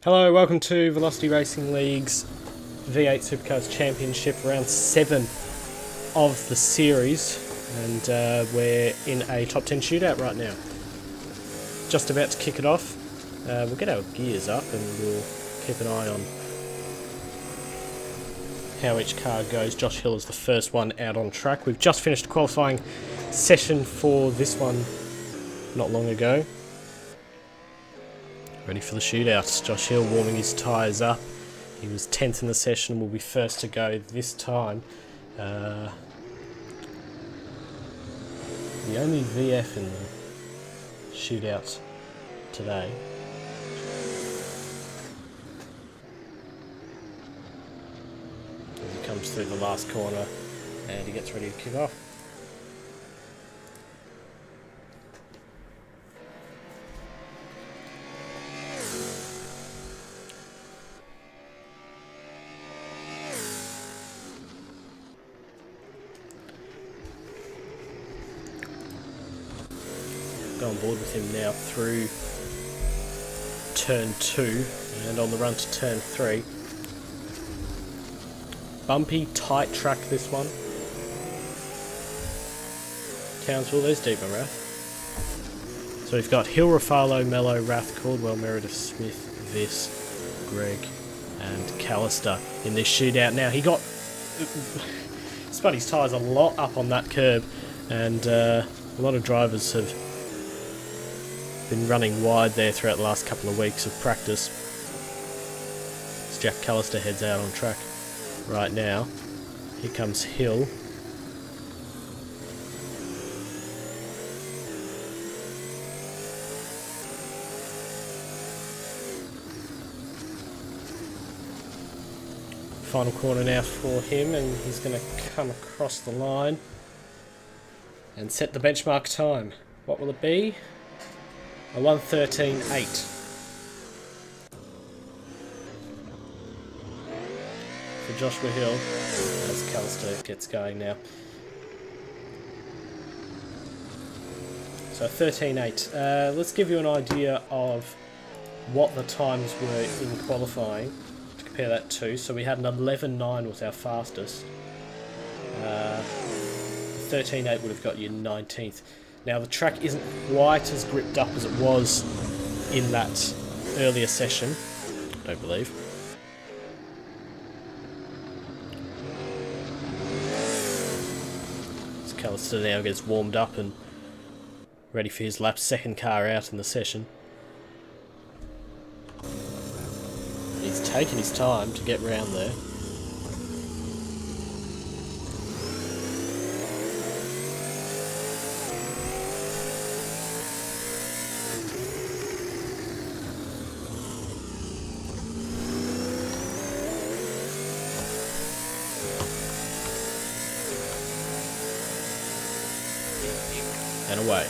Hello, welcome to Velocity Racing League's V8 Supercars Championship, round 7 of the series, and we're in a top 10 shootout right now. Just about to kick it off. We'll get our gears up and we'll keep an eye on how each car goes. Josh Hill is the first one out on track. We've just finished a qualifying session for this one not long ago. Ready for the shootouts. Josh Hill warming his tyres up. He was 10th in the session and will be first to go this time. The only VF in the shootout today. As he comes through the last corner and he gets ready to kick off. On board with him now through turn 2 and on the run to turn 3. Bumpy, tight track this one. Townsville, there's Deeper Rath. So we've got Hill, Refalo, Mello, Rath, Caldwell, Meredith, Smith, Viss, Greg and Callister in this shootout. Now he got spun his tyres a lot up on that curb, and a lot of drivers have been running wide there throughout the last couple of weeks of practice. As Jack Callister heads out on track right now. Here comes Hill. Final corner now for him, and he's going to come across the line and set the benchmark time. What will it be? A 1:13.8. For Joshua Hill, as Callister gets going now. So 13.8. Let's give you an idea of what the times were in qualifying to compare that to. So we had an 11.9 was our fastest. 13.8 would have got you 19th. Now the track isn't quite as gripped up as it was in that earlier session, I don't believe. So Callister now gets warmed up and ready for his lap, second car out in the session. He's taken his time to get round there. And away.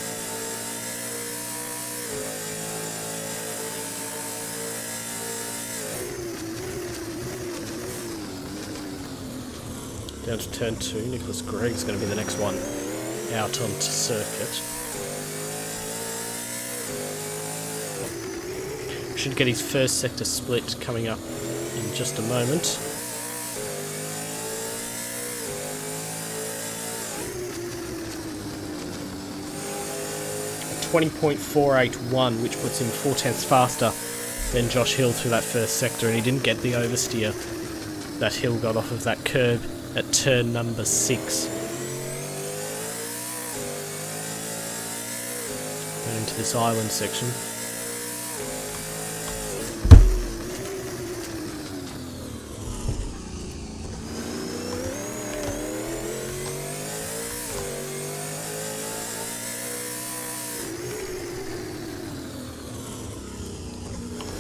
Down to turn 2, Nicholas Gregg's going to be the next one out onto circuit. Should get his first sector split coming up in just a moment. 20.481, which puts him 4/10ths faster than Josh Hill through that first sector, and he didn't get the oversteer that Hill got off of that curb at turn number 6. And into this island section.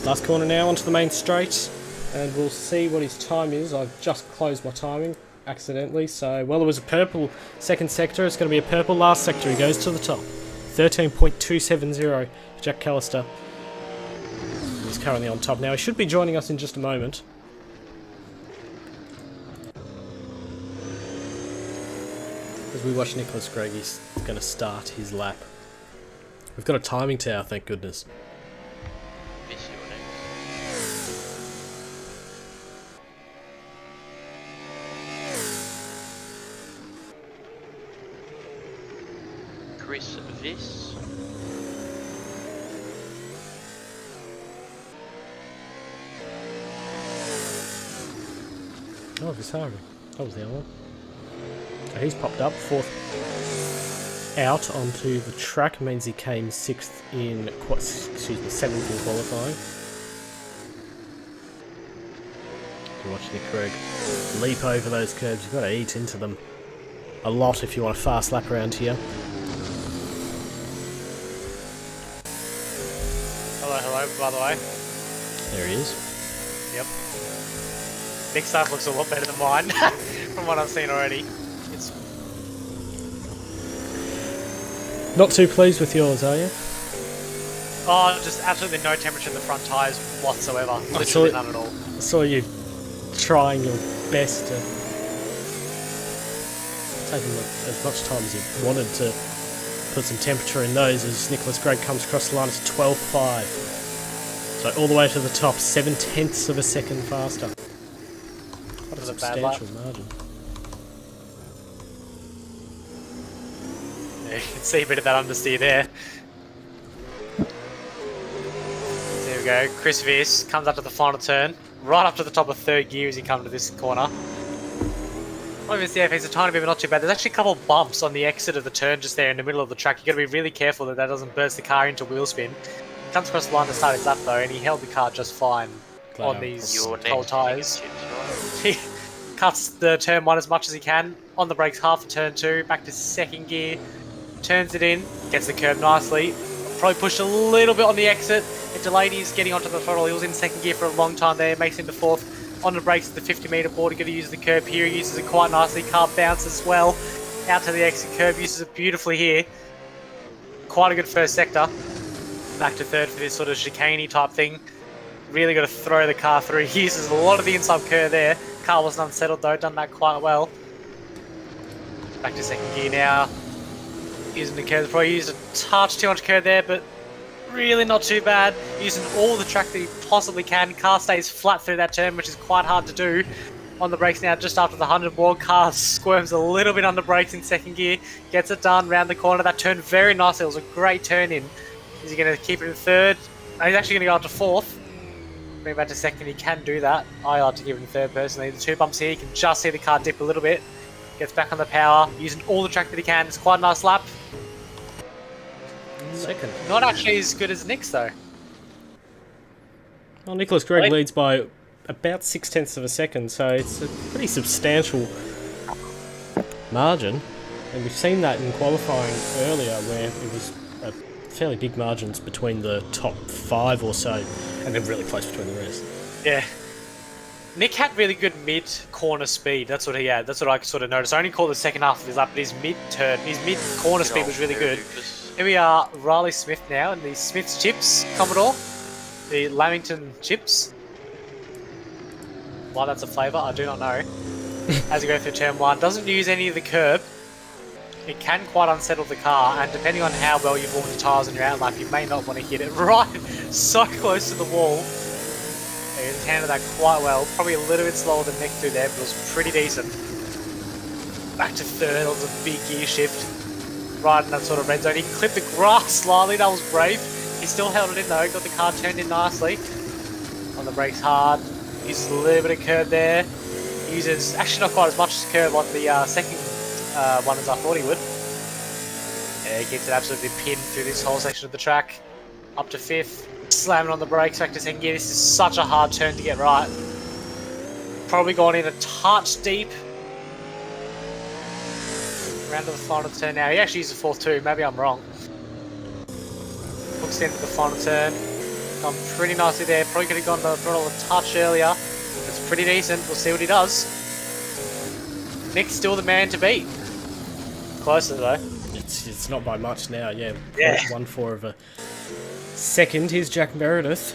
Last corner now onto the main straight, and we'll see what his time is. I've just closed my timing accidentally, so well, it was a purple second sector, it's going to be a purple last sector. He goes to the top. 13.270 for Jack Callister. He's currently on top now. He should be joining us in just a moment. As we watch Nicholas Gregg, he's going to start his lap. We've got a timing tower, thank goodness. Chris Viss. Oh, Visari. That was the other one. So he's popped up, 4th out onto the track. Means he came 6th in, 7th in qualifying. You're watching the Krug leap over those curbs. You've got to eat into them a lot if you want a fast lap around here. Hello, by the way. There he is. Yep. Nick's stuff looks a lot better than mine, from what I've seen already. It's Not too pleased with yours, are you? just absolutely no temperature in the front tyres whatsoever. I Literally saw none at all. I saw you trying your best to taking as much time as you wanted to put some temperature in those as Nicholas Gregg comes across the line. It's 12.5. So all the way to the top, 0.7 of a second faster. What a Was a bad lap. substantial margin. Yeah, you can see a bit of that understeer there. There we go. Chris Viss comes up to the final turn, right up to the top of 3rd gear as he comes to this corner. Obviously, yeah, he's a tiny bit, but not too bad. There's actually a couple of bumps on the exit of the turn just there in the middle of the track. You've got to be really careful that that doesn't burst the car into wheel spin. Comes across the line to start his lap though, and he held the car just fine on these cold tyres. He cuts the turn 1 as much as he can, on the brakes half of turn 2, back to 2nd gear, turns it in, gets the curb nicely, probably pushed a little bit on the exit, it delayed his getting onto the throttle. He was in 2nd gear for a long time there, makes him to 4th, on the brakes at the 50 metre board. He's going to use the curb here, he uses it quite nicely, car bounces well, out to the exit curb, uses it beautifully here, quite a good first sector, back to 3rd for this sort of chicane type thing. Really got to throw the car through. He uses a lot of the inside curve there. Car wasn't unsettled though, done that quite well. Back to 2nd gear now. Using the curve, probably used a touch too much curve there, but really not too bad. Using all the track that he possibly can. Car stays flat through that turn, which is quite hard to do. On the brakes now, just after the 100 board, car squirms a little bit on the brakes in 2nd gear. Gets it done, round the corner. That turned very nicely. It was a great turn in. Is he going to keep it in 3rd? No, he's actually going to go up to 4th. Bring back to 2nd, he can do that. I like to give him 3rd personally. The 2 bumps here, you can just see the car dip a little bit. Gets back on the power, using all the track that he can. It's quite a nice lap. 2nd. Not actually as good as Nick's though. Well, Nicholas Gregg leads by about 0.6 of a second, so it's a pretty substantial margin. And we've seen that in qualifying earlier where it was fairly big margins between the top 5 or so, and then really close between the rest. Yeah. Nick had really good mid-corner speed. That's what he had. That's what I sort of noticed. I only called the second half of his lap, but his mid-turn, his mid-corner speed was really good. Here we are, Riley Smith now, in the Smith's Chips Commodore. The Lamington Chips. Why that's a flavour, I do not know. As you go through turn 1, doesn't use any of the curb. It can quite unsettle the car, and depending on how well you've warmed the tyres on your outlap, you may not want to hit it right so close to the wall. He's handled that quite well. Probably a little bit slower than Nick through there, but it was pretty decent. Back to 3rd, it was a big gear shift. Right in that sort of red zone. He clipped the grass slightly, that was brave. He still held it in though, got the car turned in nicely. On the brakes hard, uses a little bit of curb there. Uses, actually not quite as much curb on the 2nd one as I thought he would. Yeah, he gets it absolutely pinned through this whole section of the track. Up to 5th. Slamming on the brakes back to 2nd gear. This is such a hard turn to get right. Probably gone in a touch deep. Round to the final turn now. He actually used the 4th too. Maybe I'm wrong. Hooks into the final turn. Gone pretty nicely there. Probably could have gone the throttle a touch earlier. It's pretty decent. We'll see what he does. Nick's still the man to beat. Closer though. It's not by much now, yeah. 1/4 of a second. Here's Jack Meredith.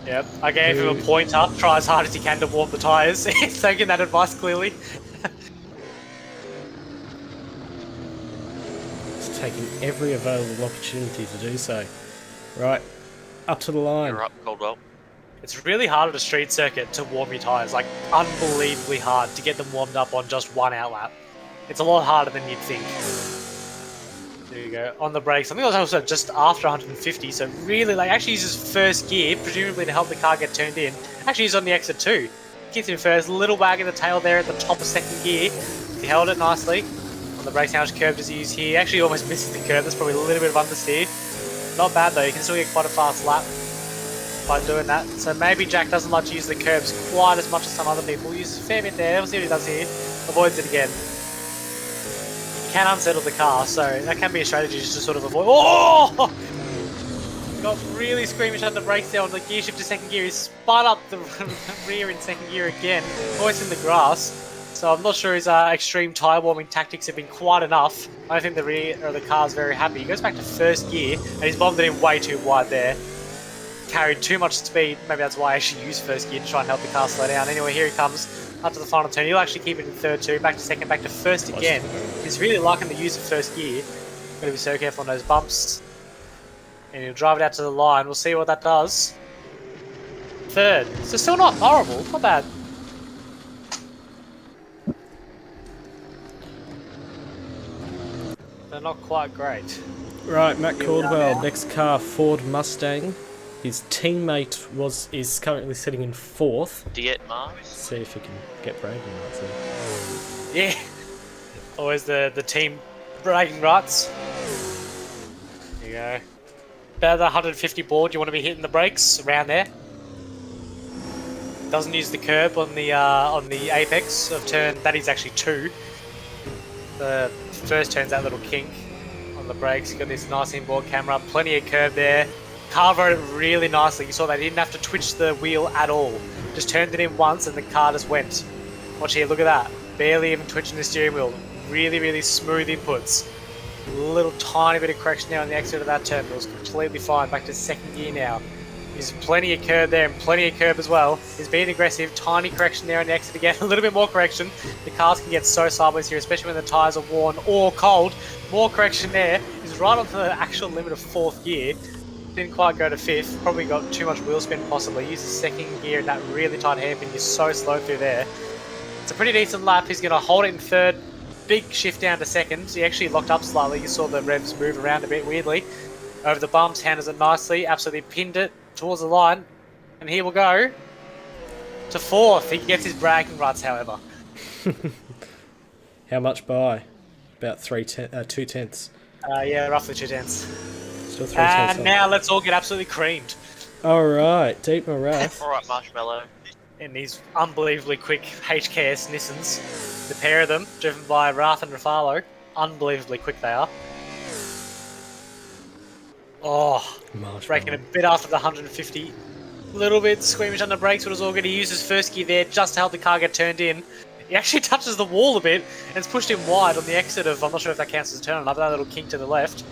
Yep, I gave him a pointer. Try as hard as he can to warm the tyres. He's taking that advice clearly. He's taking every available opportunity to do so. Right, up to the line. You're up, Caldwell. It's really hard at a street circuit to warm your tyres, like unbelievably hard to get them warmed up on just one outlap. It's a lot harder than you'd think. There you go. On the brakes. I think it was also just after 150, so really, like, actually uses first gear, presumably to help the car get turned in. Actually, he's on the exit too. Gets in first, little wag of the tail there at the top of second gear. He held it nicely. On the brakes, how much curve does he use here? Actually almost misses the curve. That's probably a little bit of understeer. Not bad though, you can still get quite a fast lap by doing that. So maybe Jack doesn't like to use the curbs quite as much as some other people. Uses a fair bit there. We'll see what he does here. Avoids it again. Can unsettle the car, so that can be a strategy just to sort of avoid. Oh! Got really squeamish on the brakes there on the gear shift to second gear. He spun up the rear in second gear again, always in the grass. So I'm not sure his extreme tyre warming tactics have been quite enough. I don't think the rear of the car's very happy. He goes back to first gear and he's bombed it in way too wide there. Carried too much speed. Maybe that's why I actually used first gear to try and help the car slow down. Anyway, here he comes. Up to the final turn. He'll actually keep it in third too. Back to second, back to first again. He's really liking the use of first gear. Gotta be so careful on those bumps. And he'll drive it out to the line. We'll see what that does. Third. So still not horrible. Not bad. But not quite great. Right, Matt Caldwell, next car, Ford Mustang. His teammate is currently sitting in fourth. Diet Mars. See if he can get bragging rights. Yeah. Always the team bragging rights. There you go. About the 150 board, you want to be hitting the brakes around there. Doesn't use the curb on the apex of turn. That is actually 2. The first turn's that little kink on the brakes. You got this nice inboard camera, plenty of curb there. Car rode it really nicely. You saw that he didn't have to twitch the wheel at all. Just turned it in once and the car just went. Watch here, look at that. Barely even twitching the steering wheel. Really, really smooth inputs. Little tiny bit of correction there on the exit of that turn. It was completely fine. Back to second gear now. There's plenty of curb there and plenty of curb as well. He's being aggressive. Tiny correction there on the exit again. A little bit more correction. The cars can get so sideways here, especially when the tyres are worn or cold. More correction there. He's right on the actual limit of fourth gear. Didn't quite go to fifth. Probably got too much wheel spin possibly. Uses second gear in that really tight hairpin. He's so slow through there. It's a pretty decent lap. He's going to hold it in third. Big shift down to second. He actually locked up slightly. You saw the revs move around a bit weirdly. Over the bumps, handles it nicely. Absolutely pinned it towards the line. And here we'll go to fourth. He gets his bragging rights, however. How much by? About 2 tenths. Yeah, roughly 2 tenths. Still 3 tenths. And now let's all get absolutely creamed. Alright, Deep Morath. Alright, Marshmallow. In these unbelievably quick HKS Nissans. The pair of them, driven by Wrath and Refalo. Unbelievably quick they are. Oh, braking a bit after the 150. A little bit squeamish on the brakes, but it was all good. He uses first gear there just to help the car get turned in. He actually touches the wall a bit and it's pushed him wide on the exit of, I'm not sure if that counts as a turn or not, but that little kink to the left.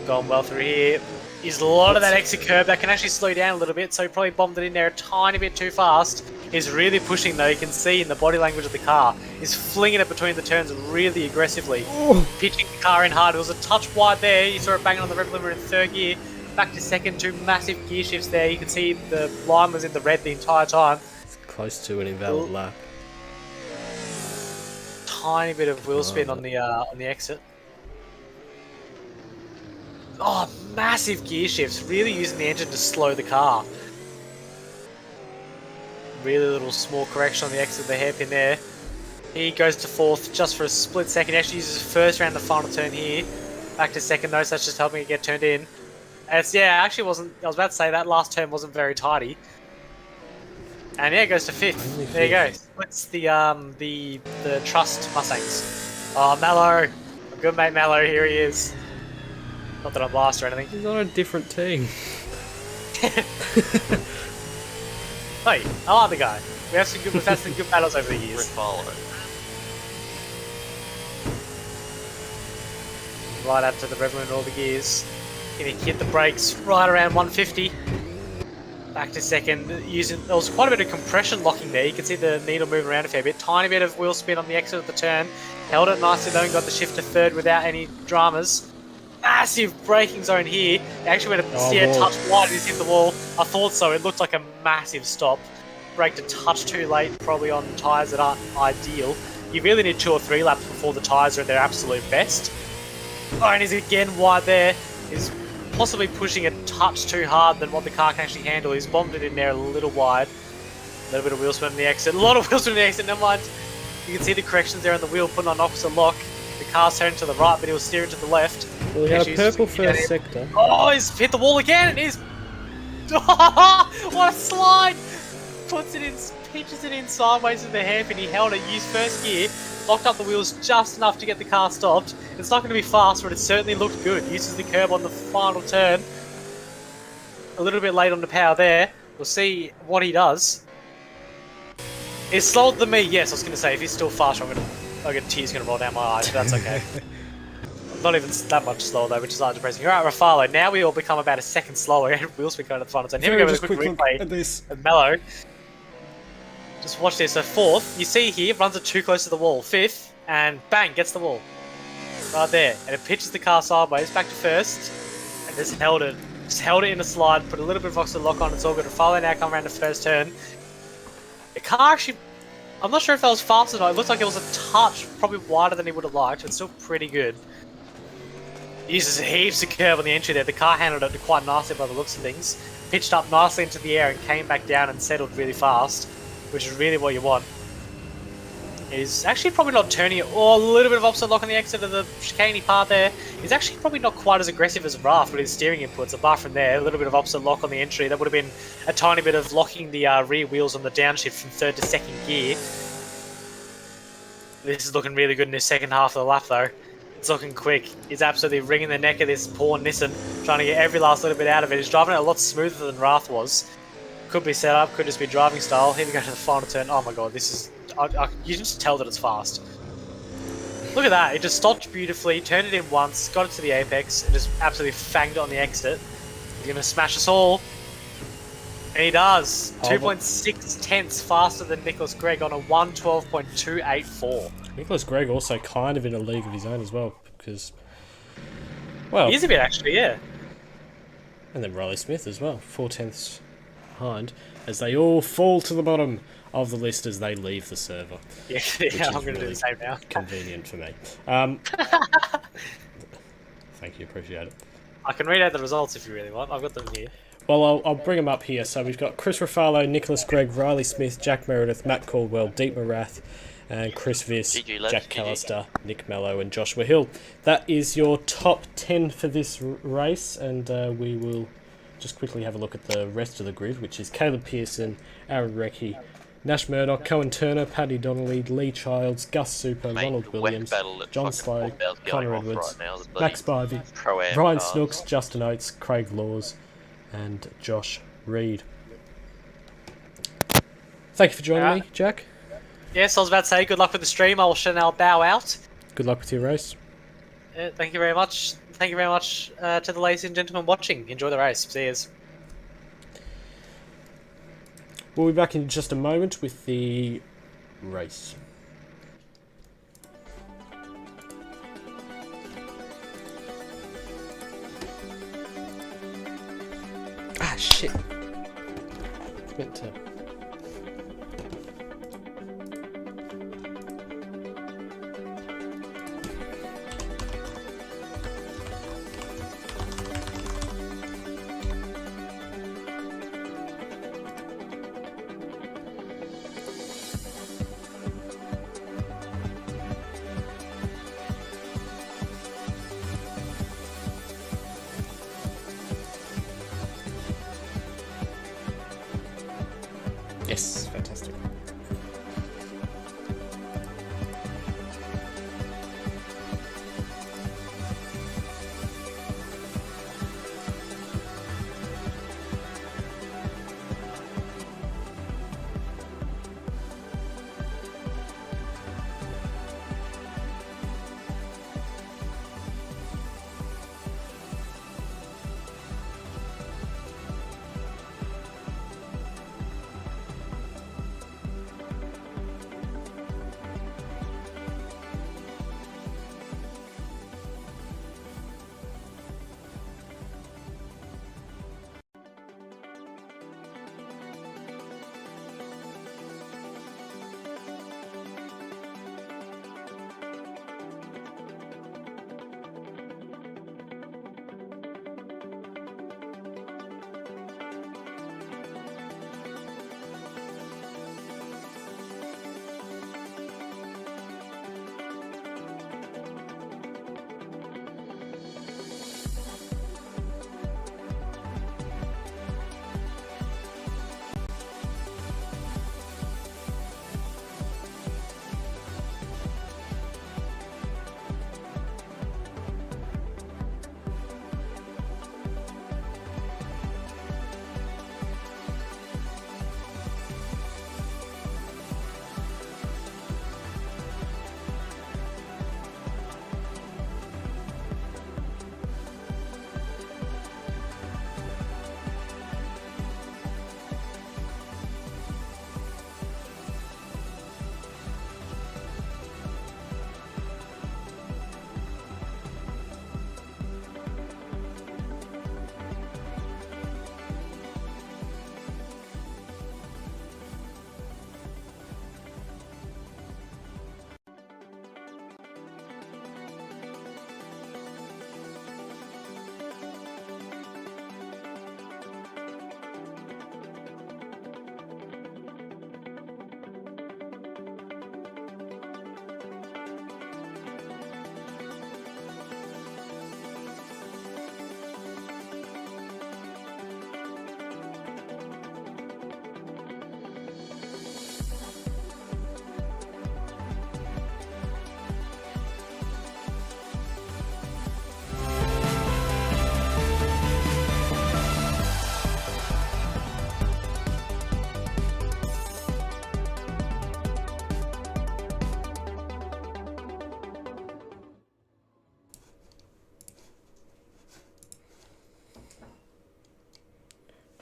Gone well through here. Is a lot of that exit curb that can actually slow down a little bit, so he probably bombed it in there a tiny bit too fast. He's really pushing though, you can see in the body language of the car. He's flinging it between the turns really aggressively. Ooh. Pitching the car in hard. It was a touch wide there, you saw it banging on the rev limiter in third gear. Back to second, 2 massive gear shifts there. You can see the line was in the red the entire time. It's close to an invalid lap. Tiny bit of wheel spin on the exit. Oh, massive gear shifts. Really using the engine to slow the car. Really little small correction on the exit of the hairpin there. He goes to fourth just for a split second. He actually uses first around the final turn here. Back to second though, so that's just helping it get turned in. And it's, yeah, actually wasn't. I was about to say that last turn wasn't very tidy. And yeah, it goes to fifth. There you go. Splits the Trust Mustangs. Oh, Mallow. My good mate Mallow, here he is. Not that I'm last or anything. He's on a different team. Hey, I like the guy. We've had some good battles over the years. Refalo. Right up to the rev limiter and all the gears. Gonna hit the brakes right around 150. Back to second. There was quite a bit of compression locking there. You can see the needle move around a fair bit. Tiny bit of wheel spin on the exit of the turn. Held it nicely though and got the shift to third without any dramas. Massive braking zone here. He actually went a steer touch wide and he's hit the wall. I thought so. It looked like a massive stop. Braked a touch too late, probably on tyres that aren't ideal. You really need 2 or 3 laps before the tyres are at their absolute best. Oh, and he's again wide there. He's possibly pushing a touch too hard than what the car can actually handle. He's bombed it in there a little wide. A little bit of wheel spin on the exit. A lot of wheel spin on the exit, never mind. You can see the corrections there on the wheel, putting on opposite lock. The car's turning to the right, but he'll steer it to the left. Well, he had a purple first sector. Oh, he's hit the wall again, and he's... what a slide! Puts it in, pitches it in sideways with the hairpin. He held it, used first gear, locked up the wheels just enough to get the car stopped. It's not going to be fast, but it certainly looked good. Uses the curb on the final turn. A little bit late on the power there. We'll see what he does. It's slower than me, yes, I was going to say, if he's still faster, I get tears going to roll down my eyes, but that's okay. Not even that much slower though, which is hard depressing. Alright, Refalo, now we all become about a second slower, and wheels be going to the final turn. Here we go with a quick replay at this. of Mello. Just watch this. So fourth, you see here, runs it too close to the wall. Fifth, and bang, gets the wall. Right there. And it pitches the car sideways, back to first, and just held it. Just held it in a slide, put a little bit of oxygen lock on, it's all good. Refalo now come around the first turn. The car actually, I'm not sure if that was fast or not. It looked like it was a touch, probably wider than he would have liked, but still pretty good. Uses heaps of curve on the entry there. The car handled it quite nicely by the looks of things. Pitched up nicely into the air and came back down and settled really fast, which is really what you want. He's actually probably not turning it. Oh, a little bit of opposite lock on the exit of the chicaney part there. He's actually probably not quite as aggressive as Raph with his steering inputs. Apart from there, a little bit of opposite lock on the entry. That would have been a tiny bit of locking the rear wheels on the downshift from third to second gear. This is looking really good in his second half of the lap though. It's looking quick. He's absolutely wringing the neck of this poor Nissan, trying to get every last little bit out of it. He's driving it a lot smoother than Raph was. Could be set up, could just be driving style. Here we go to the final turn. Oh my god, this is... you can just tell that it's fast. Look at that, it just stopped beautifully, turned it in once, got it to the apex, and just absolutely fanged it on the exit. He's going to smash us all. And he does. 2.6 tenths faster than Nicholas Gregg on a 112.284. Nicholas Gregg also kind of in a league of his own as well, because... well... he is a bit actually, yeah. And then Riley Smith as well, 4 tenths behind, as they all fall to the bottom of the list as they leave the server. Yeah, I'm going to do the same now. Convenient for me. Thank you, appreciate it. I can read out the results if you really want. I've got them here. Well, I'll bring them up here. So we've got Chris Refalo, Nicholas Gregg, Riley Smith, Jack Meredith, Matt Caldwell, Deep Marath, and Chris Viss, Jack Callister, Nick Mello, and Joshua Hill. That is your top 10 for this race, and we will just quickly have a look at the rest of the grid, which is Caleb Pearson, Aaron Recchi, Nash Murdock, Cohen Turner, Paddy Donnelly, Lee Childs, Gus Super, Ronald Williams, John Slow, Connor Edwards, Max Spivey, Ryan Snooks, Justin Oates, Craig Laws, and Josh Reed. Thank you for joining me, Jack. Yes, I was about to say, good luck with the stream. I will now bow out. Good luck with your race. Thank you very much. Thank you very much to the ladies and gentlemen watching. Enjoy the race. See yous. We'll be back in just a moment with the race. Ah, shit. It's meant to...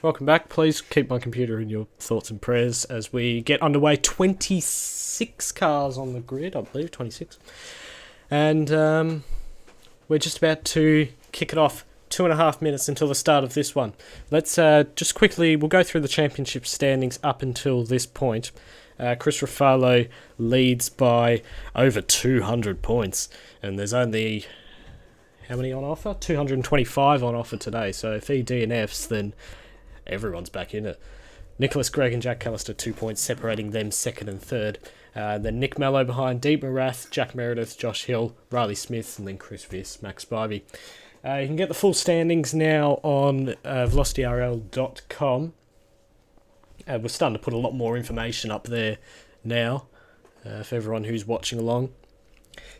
Welcome back. Please keep my computer in your thoughts and prayers as we get underway. 26 cars on the grid, I believe, 26. And we're just about to kick it off. 2.5 minutes until the start of this one. Let's just quickly, we'll go through the championship standings up until this point. Chris Refalo leads by over 200 points. And there's only, how many on offer? 225 on offer today. So if he DNFs, then everyone's back in it. Nicholas Gregg and Jack Callister, 2 points, separating them second and third. Then Nick Mello behind, Deep Morath, Jack Meredith, Josh Hill, Riley Smith, and then Chris Viss, Max Spivey. You can get the full standings now on velocityrl.com. We're starting to put a lot more information up there now for everyone who's watching along.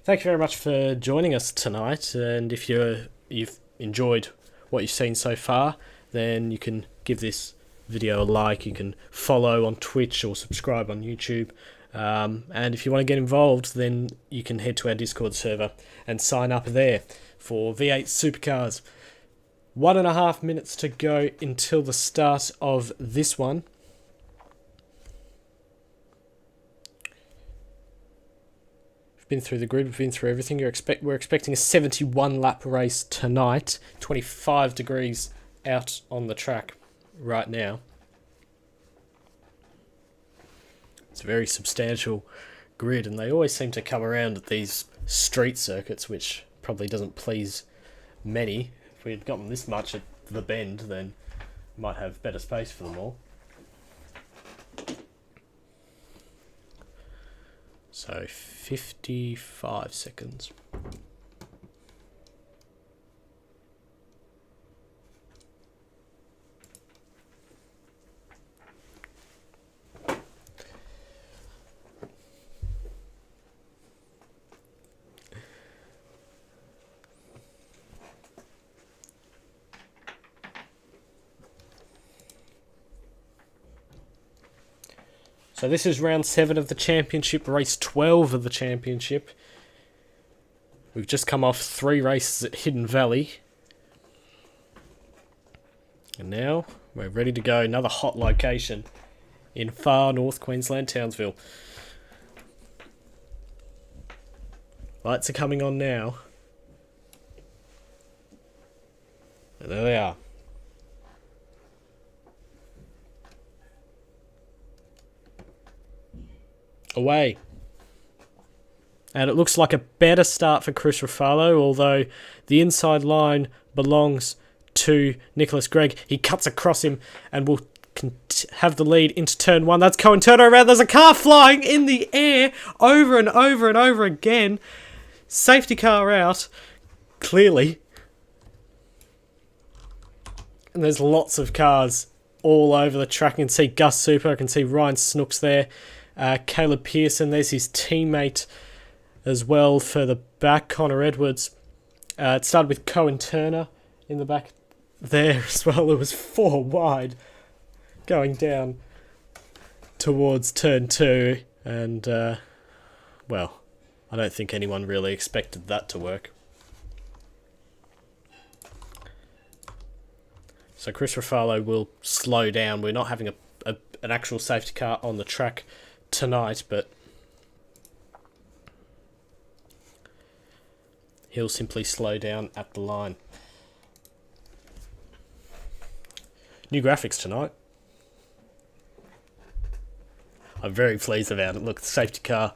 Thank you very much for joining us tonight, and if you've enjoyed what you've seen so far, then you can give this video a like, you can follow on Twitch or subscribe on YouTube, and if you want to get involved, then you can head to our Discord server and sign up there for V8 Supercars. 1.5 minutes to go until the start of this one. We've been through the grid, we've been through everything. We're expecting a 71 lap race tonight, 25 degrees out on the track right now. It's a very substantial grid, and they always seem to come around at these street circuits, which probably doesn't please many. If we had gotten this much at the bend, then we might have better space for them all. So 55 seconds. So this is round 7 of the championship, race 12 of the championship. We've just come off 3 races at Hidden Valley. And now we're ready to go. Another hot location in Far North Queensland, Townsville. Lights are coming on now. And there they are. Away. And it looks like a better start for Chris Refalo, although the inside line belongs to Nicholas Gregg. He cuts across him and will have the lead into turn 1. That's Cohen Turner around. There's a car flying in the air over and over and over again. Safety car out, clearly. And there's lots of cars all over the track. I can see Gus Super, I can see Ryan Snooks there. Caleb Pearson, there's his teammate as well for the back, Connor Edwards. It started with Cohen Turner in the back there as well. It was 4 wide going down towards turn 2. And, well, I don't think anyone really expected that to work. So Chris Refalo will slow down. We're not having an actual safety car on the track tonight, but he'll simply slow down at the line. New graphics tonight. I'm very pleased about it. Look, the safety car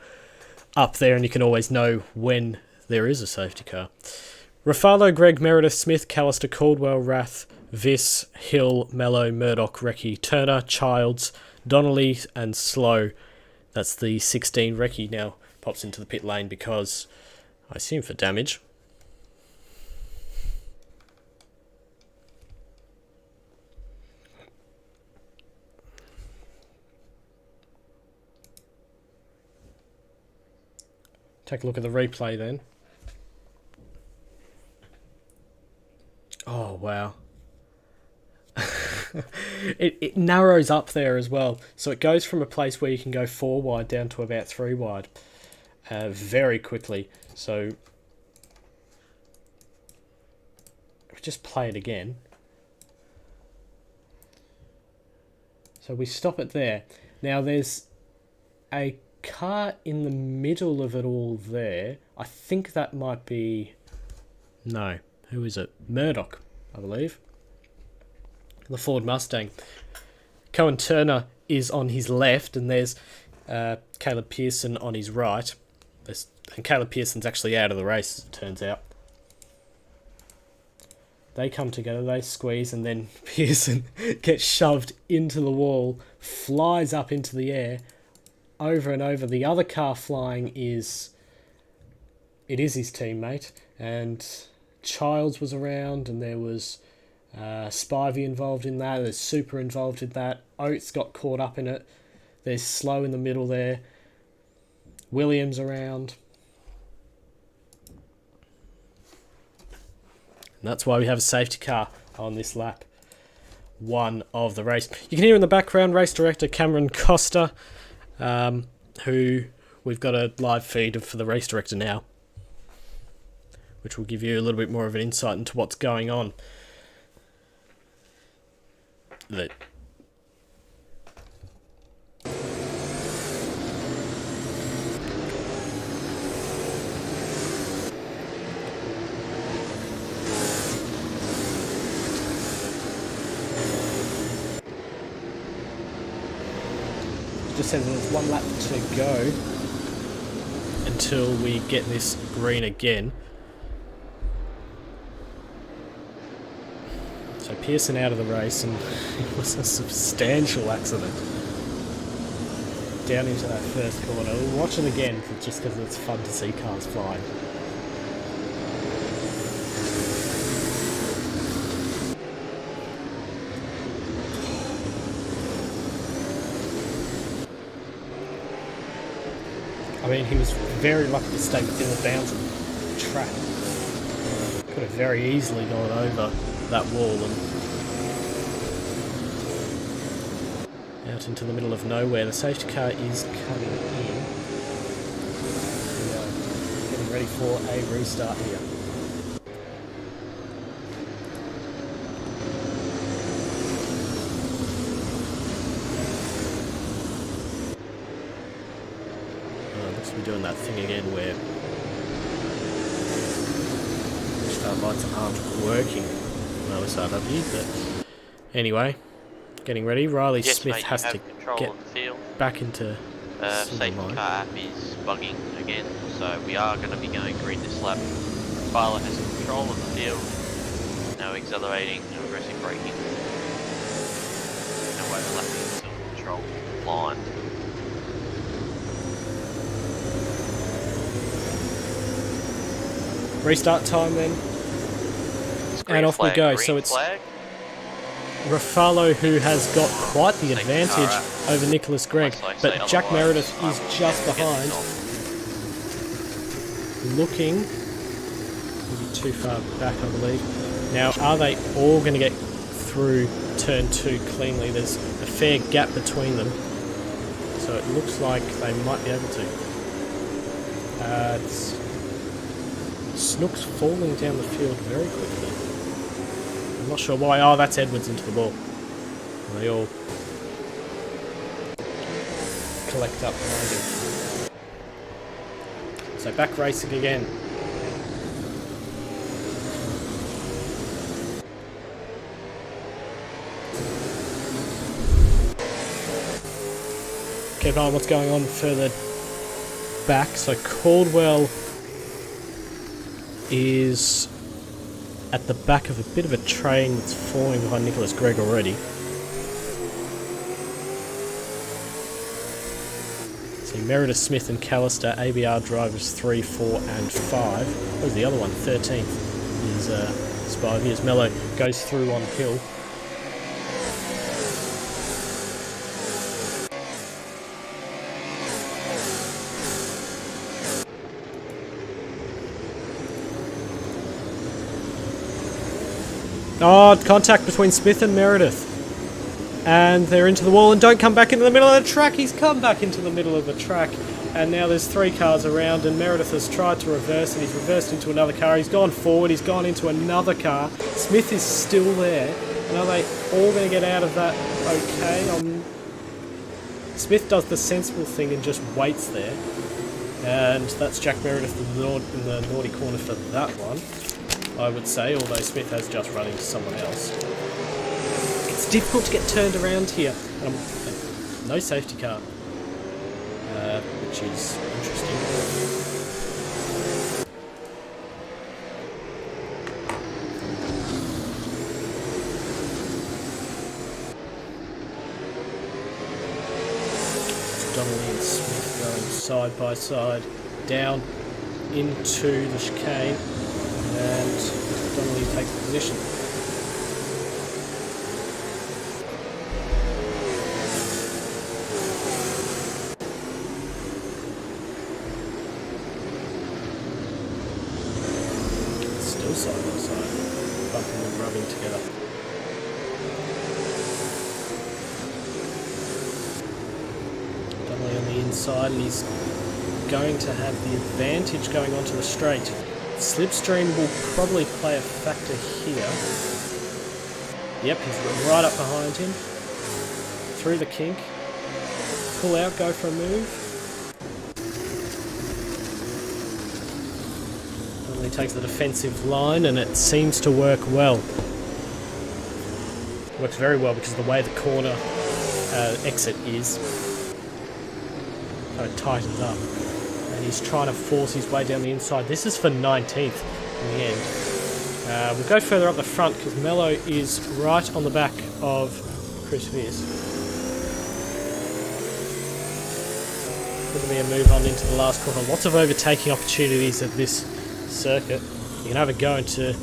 up there, and you can always know when there is a safety car. Refalo, Gregg, Meredith, Smith, Callister, Caldwell, Rath, Viss, Hill, Mello, Murdock, Recce, Turner, Childs, Donnelly, and Slow. That's the 16. Recce now pops into the pit lane because, I assume, for damage. Take a look at the replay then. Oh, wow. It narrows up there as well. So it goes from a place where you can go 4 wide down to about 3 wide very quickly. So if we just play it again. So we stop it there. Now there's a car in the middle of it all there. I think that might be... No. Who is it? Murdock, I believe. The Ford Mustang. Cohen Turner is on his left, and there's Caleb Pearson on his right. And Caleb Pearson's actually out of the race, as it turns out. They come together, they squeeze, and then Pearson gets shoved into the wall, flies up into the air, over and over. The other car flying is... It is his teammate, and Childs was around, and there was Spivey involved in that, there's Super involved in that, Oates got caught up in it, there's Slow in the middle there, Williams around. And that's why we have a safety car on this lap 1 of the race. You can hear in the background race director Cameron Costa, who we've got a live feed for the race director now, which will give you a little bit more of an insight into what's going on. Just said there's 1 lap to go until we get this green again. So Pearson out of the race, and it was a substantial accident down into that first corner. We'll watch it again just because it's fun to see cars flying. I mean, he was very lucky to stay within the bounds of the track. Could have very easily gone over that wall and out into the middle of nowhere. The safety car is coming in. We are getting ready for a restart here. Looks to be doing that thing again where start lights aren't working. No, it's RW, but anyway, getting ready. Riley Smith has to get back into safety car app is bugging again, so we are going to be going green this lap. Refalo has control of the field, no accelerating, no aggressive braking, no overlapping until control blind. Restart time then. And off we go. So it's Refalo who has got quite the advantage over Nicholas Gregg, but Jack Meredith is just behind. Looking maybe too far back, I believe. Now, are they all going to get through turn 2 cleanly? There's a fair gap between them, so it looks like they might be able to. It's Snooks falling down the field very quickly. I'm not sure why. Oh, that's Edwards into the wall. And they all collect up behind him. So back racing again. Keep an eye on what's going on further back. So Caldwell is at the back of a bit of a train that's falling behind Nicholas Gregg already. See Meredith, Smith and Callister, ABR drivers 3, 4 and 5. Where's the other one? 13th is Spivey as Mello goes through on hill. Oh, contact between Smith and Meredith. And they're into the wall, and don't come back into the middle of the track. He's come back into the middle of the track. And now there's 3 cars around, and Meredith has tried to reverse, and he's reversed into another car. He's gone forward, he's gone into another car. Smith is still there. And are they all going to get out of that okay? Smith does the sensible thing and just waits there. And that's Jack Meredith in the naughty corner for that one, I would say, although Smith has just run into someone else. It's difficult to get turned around here. And no safety car, which is interesting. Donnelly and Smith going side by side down into the chicane, and Donnelly takes position. Still side by side, bumping and rubbing together. On the inside, and he's going to have the advantage going onto the straight. Slipstream will probably play a factor here. Yep, he's right up behind him. Through the kink. Pull out, go for a move. And he takes the defensive line, and it seems to work well. Works very well because of the way the corner exit is. So it tightens up, and he's trying to force his way down the inside. This is for 19th in the end. We'll go further up the front because Mello is right on the back of Chris Viers. Going to be a move on into the last corner. Lots of overtaking opportunities at this circuit. You can have a go into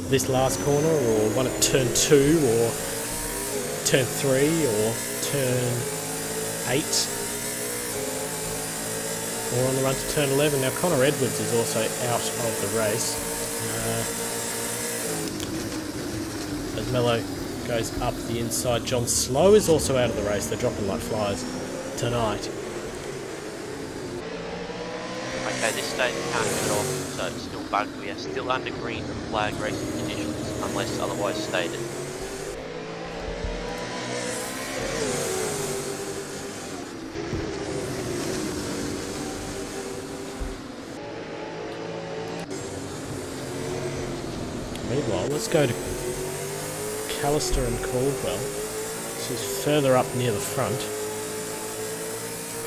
this last corner, or one at turn 2, or turn 3, or turn 8. Or on the run to turn 11. Now Connor Edwards is also out of the race. As Mello goes up the inside, John Slow is also out of the race. They're dropping like flies tonight. Okay, this stage can't get off, so it's still bugged. We are still under green flag racing conditions, unless otherwise stated. Meanwhile, let's go to Callister and Caldwell. This is further up near the front.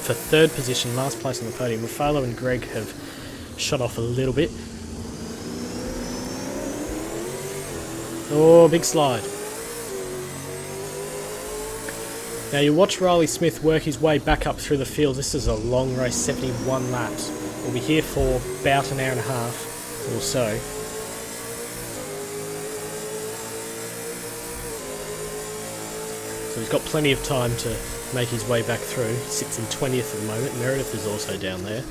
For third position, last place on the podium, Refalo and Greg have shot off a little bit. Oh, big slide. Now you watch Riley Smith work his way back up through the field. This is a long race, 71 laps. We'll be here for about an hour and a half or so. So he's got plenty of time to make his way back through. He sits in 20th at the moment. Meredith is also down there.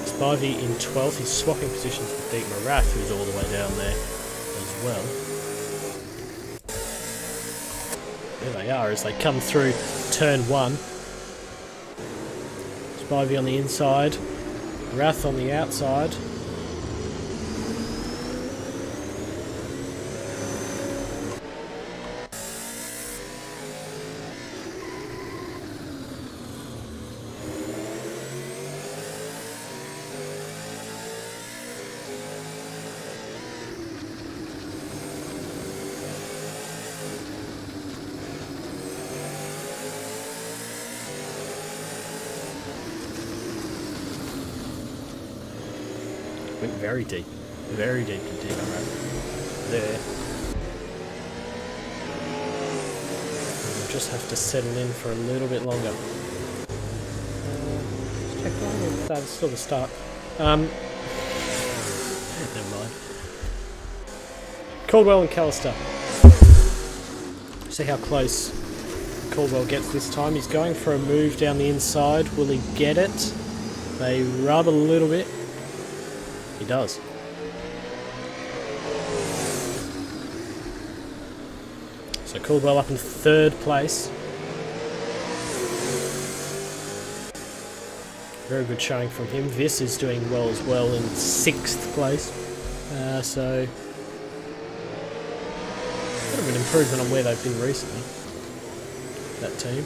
Spivey in 12th. He's swapping positions with Deep Marath, who's all the way down there as well. There they are as they come through turn 1. Spivey on the inside. Rath on the outside. Went very deep to dig there. We'll just have to settle in for a little bit longer. Check on that's still the start. Never mind. Caldwell and Callister. See how close Caldwell gets this time. He's going for a move down the inside. Will he get it? They rub a little bit. He does. So Caldwell up in third place. Very good showing from him. This is doing well as well in 6th place. So, a bit of an improvement on where they've been recently, that team.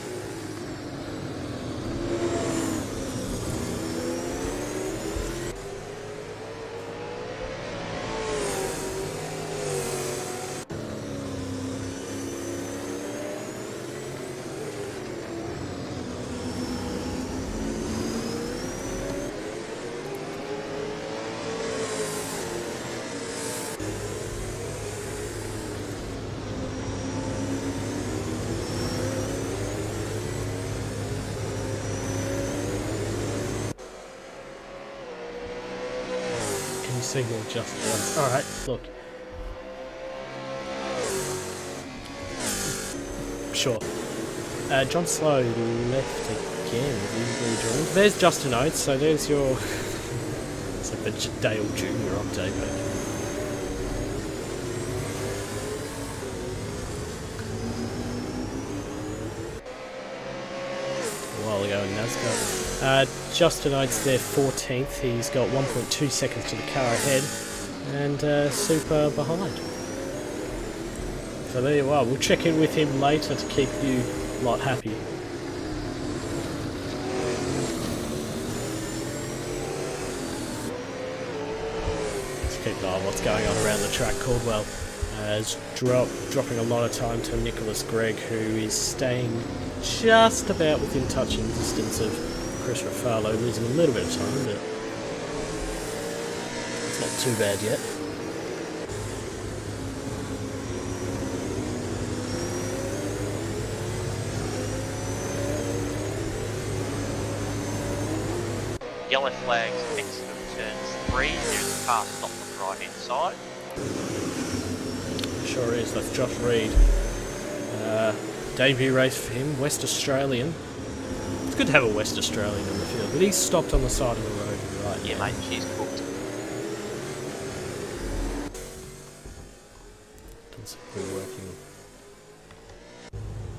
Signal just once. Alright, look. Sure. John Slow left again. Rejoined. There's Justin Oates, so there's your... it's like the Dale Jr. update, but... a while ago in NASCAR. Justin Oates there 14th, he's got 1.2 seconds to the car ahead, and Super behind. So there you are, we'll check in with him later to keep you lot happy. Let's keep an eye on what's going on around the track. Caldwell is dropping a lot of time to Nicholas Gregg, who is staying just about within touching distance of Chris Refalo, losing a little bit of time, but it's not too bad yet. Yellow flags next to turns 3. There's a car stopped on the right hand side. Sure is, that's Josh Reed. Debut race for him, West Australian. It's good to have a West Australian in the field, but he's stopped on the side of the road right Yeah, now. mate, she's cooked. Doesn't seem to be working.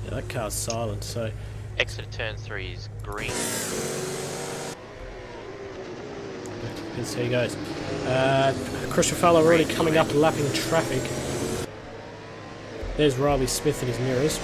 Yeah, that car's silent, so... Exit of turn 3 is green. Because here he goes. Chris Refalo already coming up, lapping traffic. There's Riley Smith in his mirrors.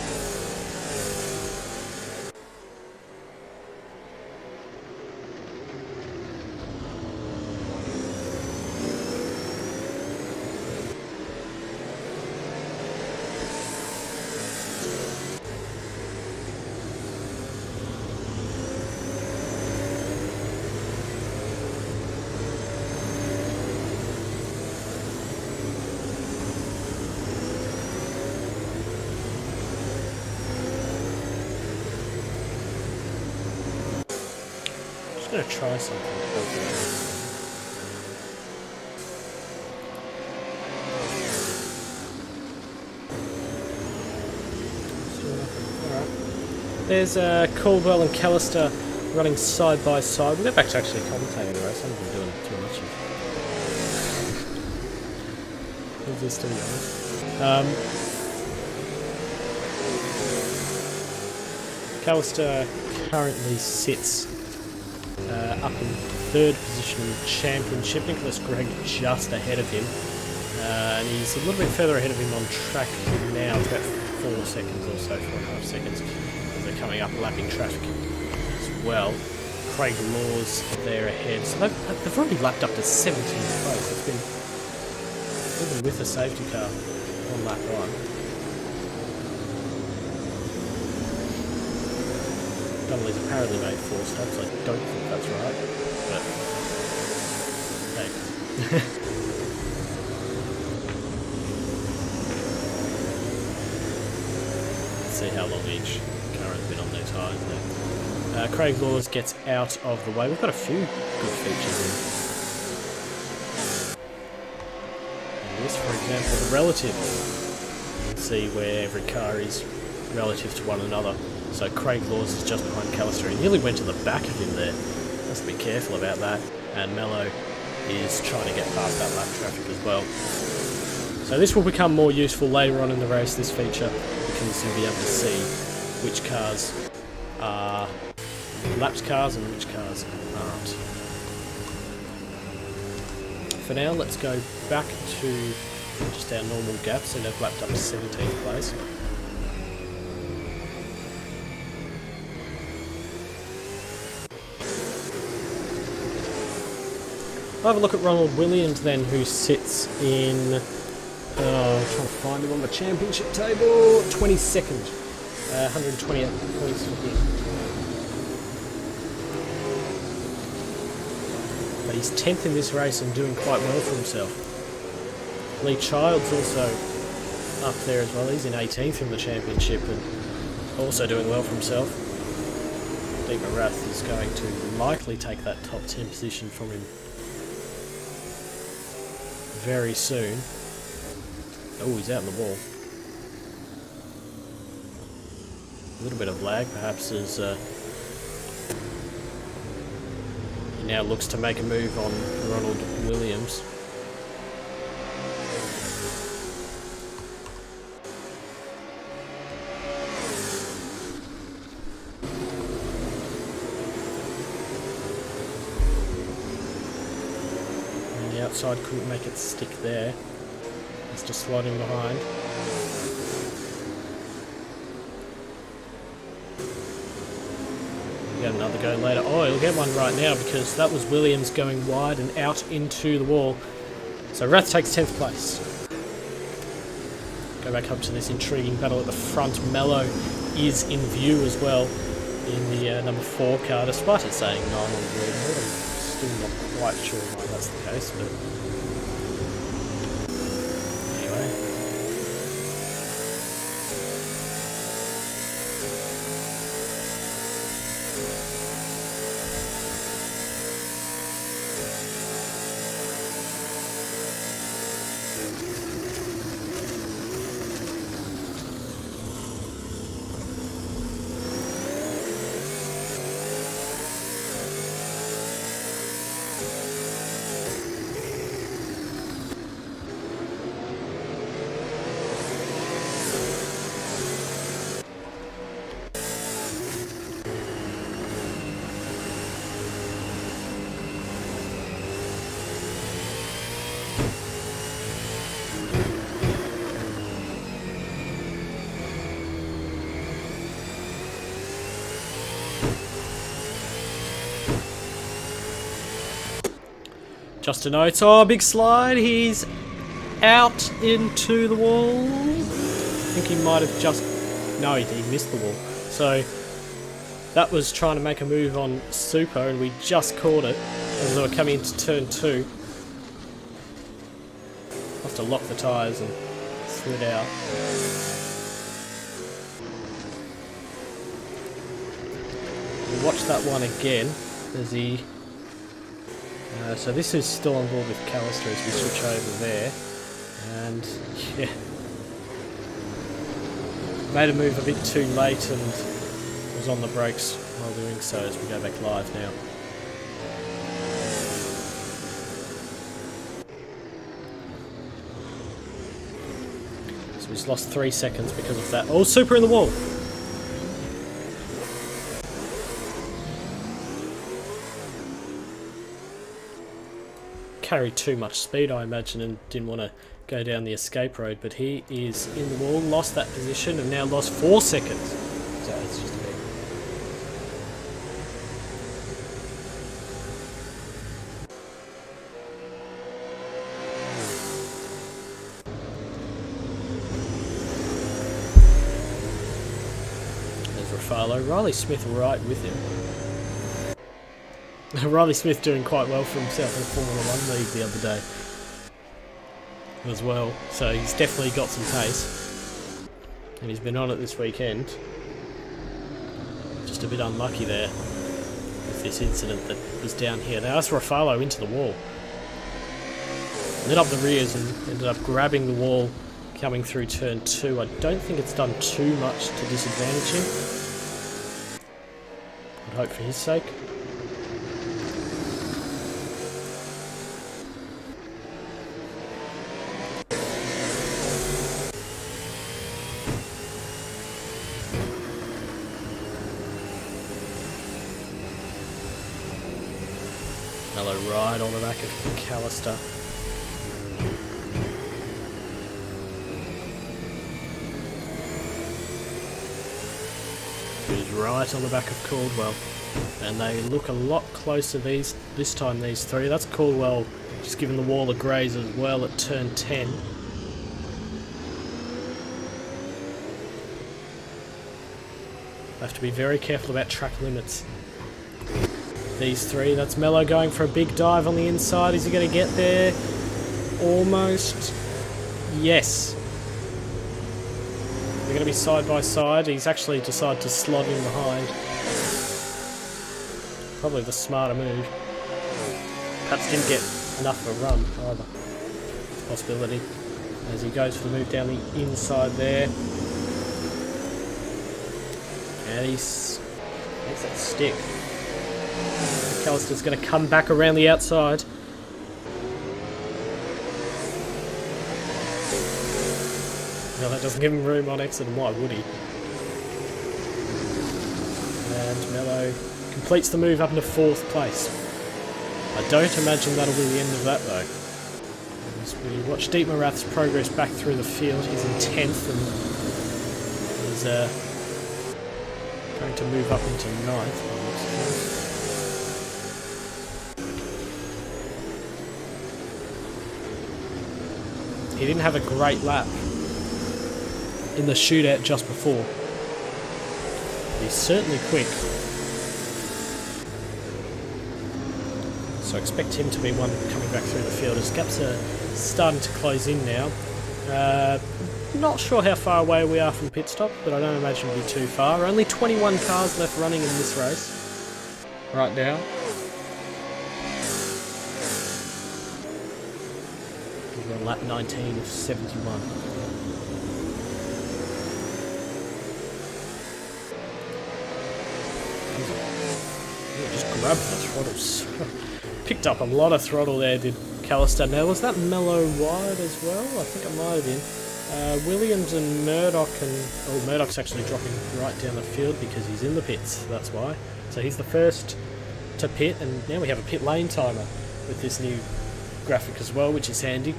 I'm going to try something. There's Caldwell and Callister running side by side. We'll go back to actually commentating the race. I haven't been doing too much of this, to be honest. Callister currently sits up in 3rd position in the championship. Nicholas Gregg just ahead of him. And he's a little bit further ahead of him on track now. It's about 4 seconds or so, 4.5 seconds. As they're coming up, lapping traffic as well. Craig Laws there ahead. So they've already lapped up to 17th place. It's been even with a safety car on lap 1. Donnelly's apparently made 4 stops. I don't think that's right, but hey. Let's see how long each car has been on their tyres there. Craig Laws gets out of the way. We've got a few good features in. And this, for example, the relative. You can see where every car is relative to one another. So Craig Laws is just behind Callister. He nearly went to the back of him there. Must be careful about that. And Mello is trying to get past that lap traffic as well. So this will become more useful later on in the race, this feature, because you'll be able to see which cars are lapped cars and which cars aren't. For now, let's go back to just our normal gap, so they've lapped up to 17th place. I'll have a look at Ronald Williams then, who sits in, I'm trying to find him on the championship table, 22nd, 128 points for him. But he's 10th in this race and doing quite well for himself. Lee Child's also up there as well, he's in 18th in the championship and also doing well for himself. Deep Marath is going to likely take that top 10 position from him very soon. Oh, he's out in the wall. A little bit of lag perhaps as he now looks to make a move on Ronald Williams. Outside couldn't make it stick there. It's just sliding behind. We'll get another go later. Oh, he'll get one right now because that was Williams going wide and out into the wall. So Rath takes 10th place. Go back up to this intriguing battle at the front. Mello is in view as well in the number 4 car, despite it saying 9 on the board. I'm still not quite sure why that's the case, but anyway. Justin Oates, oh, big slide, he's out into the wall. I think he might have just, no, he missed the wall. So that was trying to make a move on Super and we just caught it as they were coming into turn 2. Have to lock the tyres and slid out. We'll watch that one again as he... so this is still on board with Callister as we switch over there, and yeah, made a move a bit too late and was on the brakes while doing so as we go back live now. So he's lost 3 seconds because of that. Oh, Super in the wall! Carried too much speed, I imagine, and didn't want to go down the escape road, but he is in the wall, lost that position, and now lost 4 seconds. So it's just a bit. There's Refalo. Riley Smith right with him. Riley Smith doing quite well for himself in the Formula 1 league the other day as well, so he's definitely got some pace and he's been on it this weekend. Just a bit unlucky there with this incident that was down here. Now that's Refalo into the wall. Lit up the rears and ended up grabbing the wall coming through turn 2. I don't think it's done too much to disadvantage him. I'd hope for his sake. Mellow right on the back of Callister. Who's right on the back of Caldwell. And they look a lot closer this time, these three. That's Caldwell just giving the wall a graze as well at turn 10. Have to be very careful about track limits. These three, that's Mello going for a big dive on the inside. Is he going to get there? Almost. Yes. They're going to be side by side. He's actually decided to slot in behind. Probably the smarter move. Perhaps didn't get enough of a run either. Possibility. As he goes for the move down the inside there. And he's makes that stick. McAllister's going to come back around the outside. No, that doesn't give him room on exit, and why would he? And Mello completes the move up into 4th place. I don't imagine that'll be the end of that though. As we watch Dietmar-Rath's progress back through the field, he's in 10th and he's going to move up into 9th. He didn't have a great lap in the shootout just before. He's certainly quick. So expect him to be one coming back through the field as gaps are starting to close in now. Not sure how far away we are from pit stop, but I don't imagine it'll be too far. Only 21 cars left running in this race right now. We're on lap 19 of 71. Just grabbed the throttles. Picked up a lot of throttle there, did Callister. Now, was that Mello wide as well? I think it might have been. Williams and Murdock, and Murdock's actually dropping right down the field because he's in the pits, that's why. So he's the first to pit, and now we have a pit lane timer with this new graphic as well, which is handy.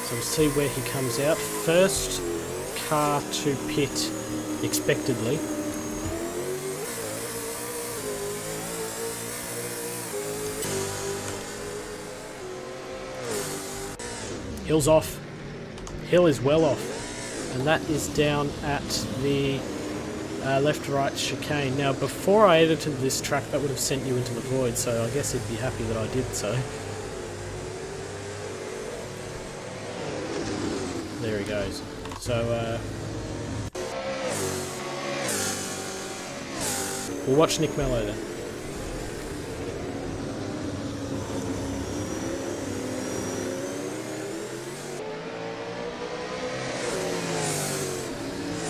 So we'll see where he comes out. First car to pit expectedly. Hill's off. Hill is well off. And that is down at the left-right chicane. Now, before I edited this track, that would have sent you into the void, so I guess he'd be happy that I did so. There he goes. So, we'll watch Nick Mello then.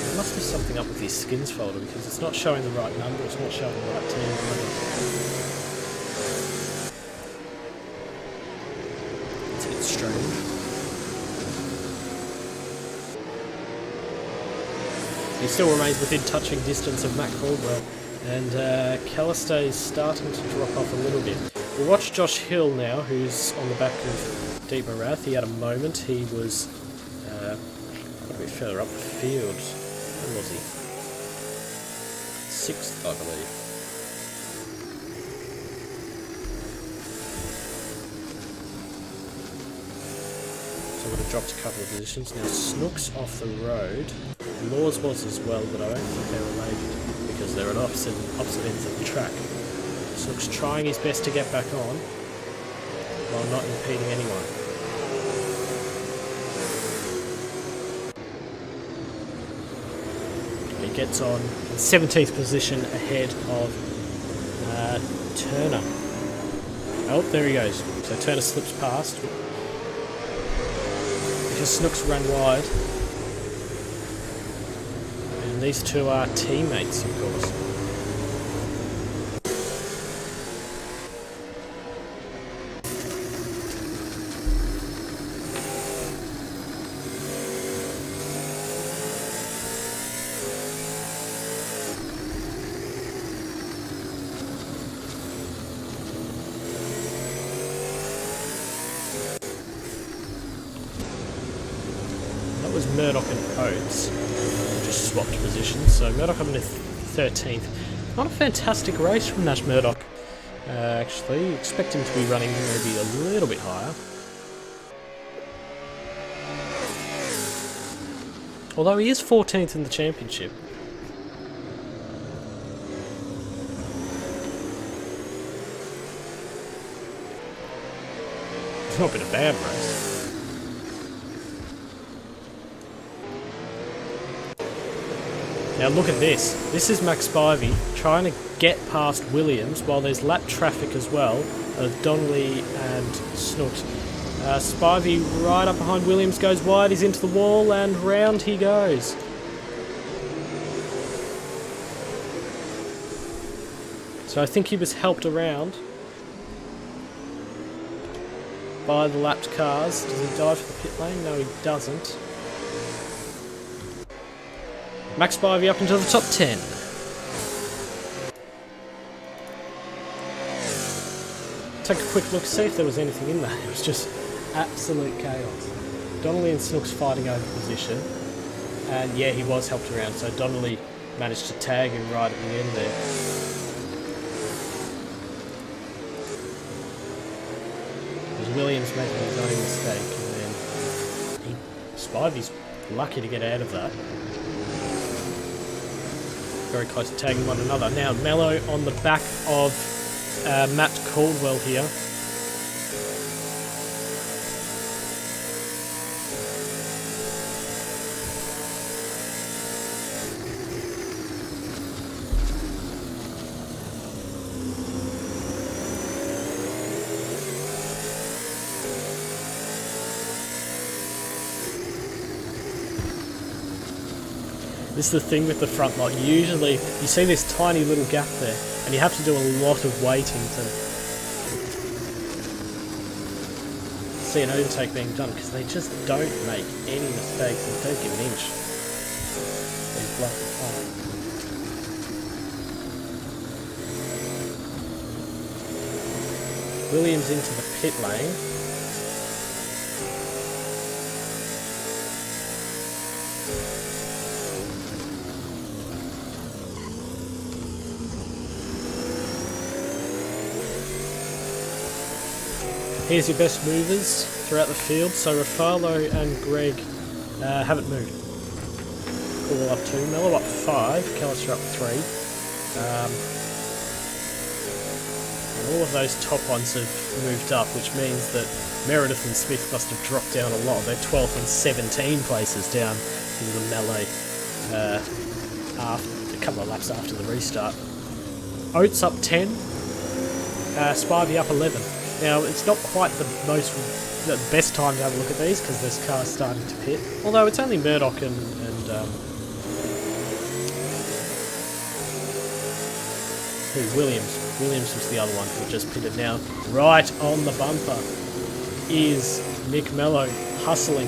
There must be something up with his skins folder because it's not showing the right number, it's not showing the right team either. It's a bit strange. He still remains within touching distance of Matt Caldwell, and Callister is starting to drop off a little bit. We'll watch Josh Hill now, who's on the back of Dietmar-Rath. He had a moment. He was a bit further up the field. Where was he? 6th, I believe. So I'm going to drop a couple of positions. Now Snooks off the road. Laws was as well, but I don't think they're related because they're at opposite ends of the track. Snooks trying his best to get back on while not impeding anyone. He gets on in 17th position ahead of Turner. Oh, there he goes. So Turner slips past because Snooks ran wide. And these two are teammates, of course. Murdock and Oates just swapped positions. So Murdock up in 13th. Not a fantastic race from Nash Murdock. Actually, expect him to be running maybe a little bit higher. Although he is 14th in the championship. It's not been a bad race. Now look at this. This is Max Spivey trying to get past Williams while there's lap traffic as well of Donnelly and Snooks. Spivey right up behind Williams, goes wide, he's into the wall, and round he goes. So I think he was helped around by the lapped cars. Does he dive for the pit lane? No, he doesn't. Max Spivey up into the top 10. Take a quick look, see if there was anything in there. It was just absolute chaos. Donnelly and Snooks fighting over position. And yeah, he was helped around, so Donnelly managed to tag him right at the end there. It was Williams making his own mistake, and then Spivey's lucky to get out of that. Very close to tagging one another. Now Mello on the back of Matt Caldwell here. This is the thing with the front lot. Usually you see this tiny little gap there and you have to do a lot of waiting to see an overtake being done, because they just don't make any mistakes and don't give an inch. These black apart. Williams into the pit lane. Here's your best movers throughout the field. So Refalo and Greg haven't moved. Cool up 2, Mello up 5, Callister up 3. And all of those top ones have moved up, which means that Meredith and Smith must have dropped down a lot. They're 12th and 17 places down into the melee after, a couple of laps after the restart. Oates up 10, Spivey up 11. Now, it's not quite the best time to have a look at these, because there's cars starting to pit. Although it's only Murdock and Williams. Williams was the other one who just pitted now. Right on the bumper is Nick Mello hustling.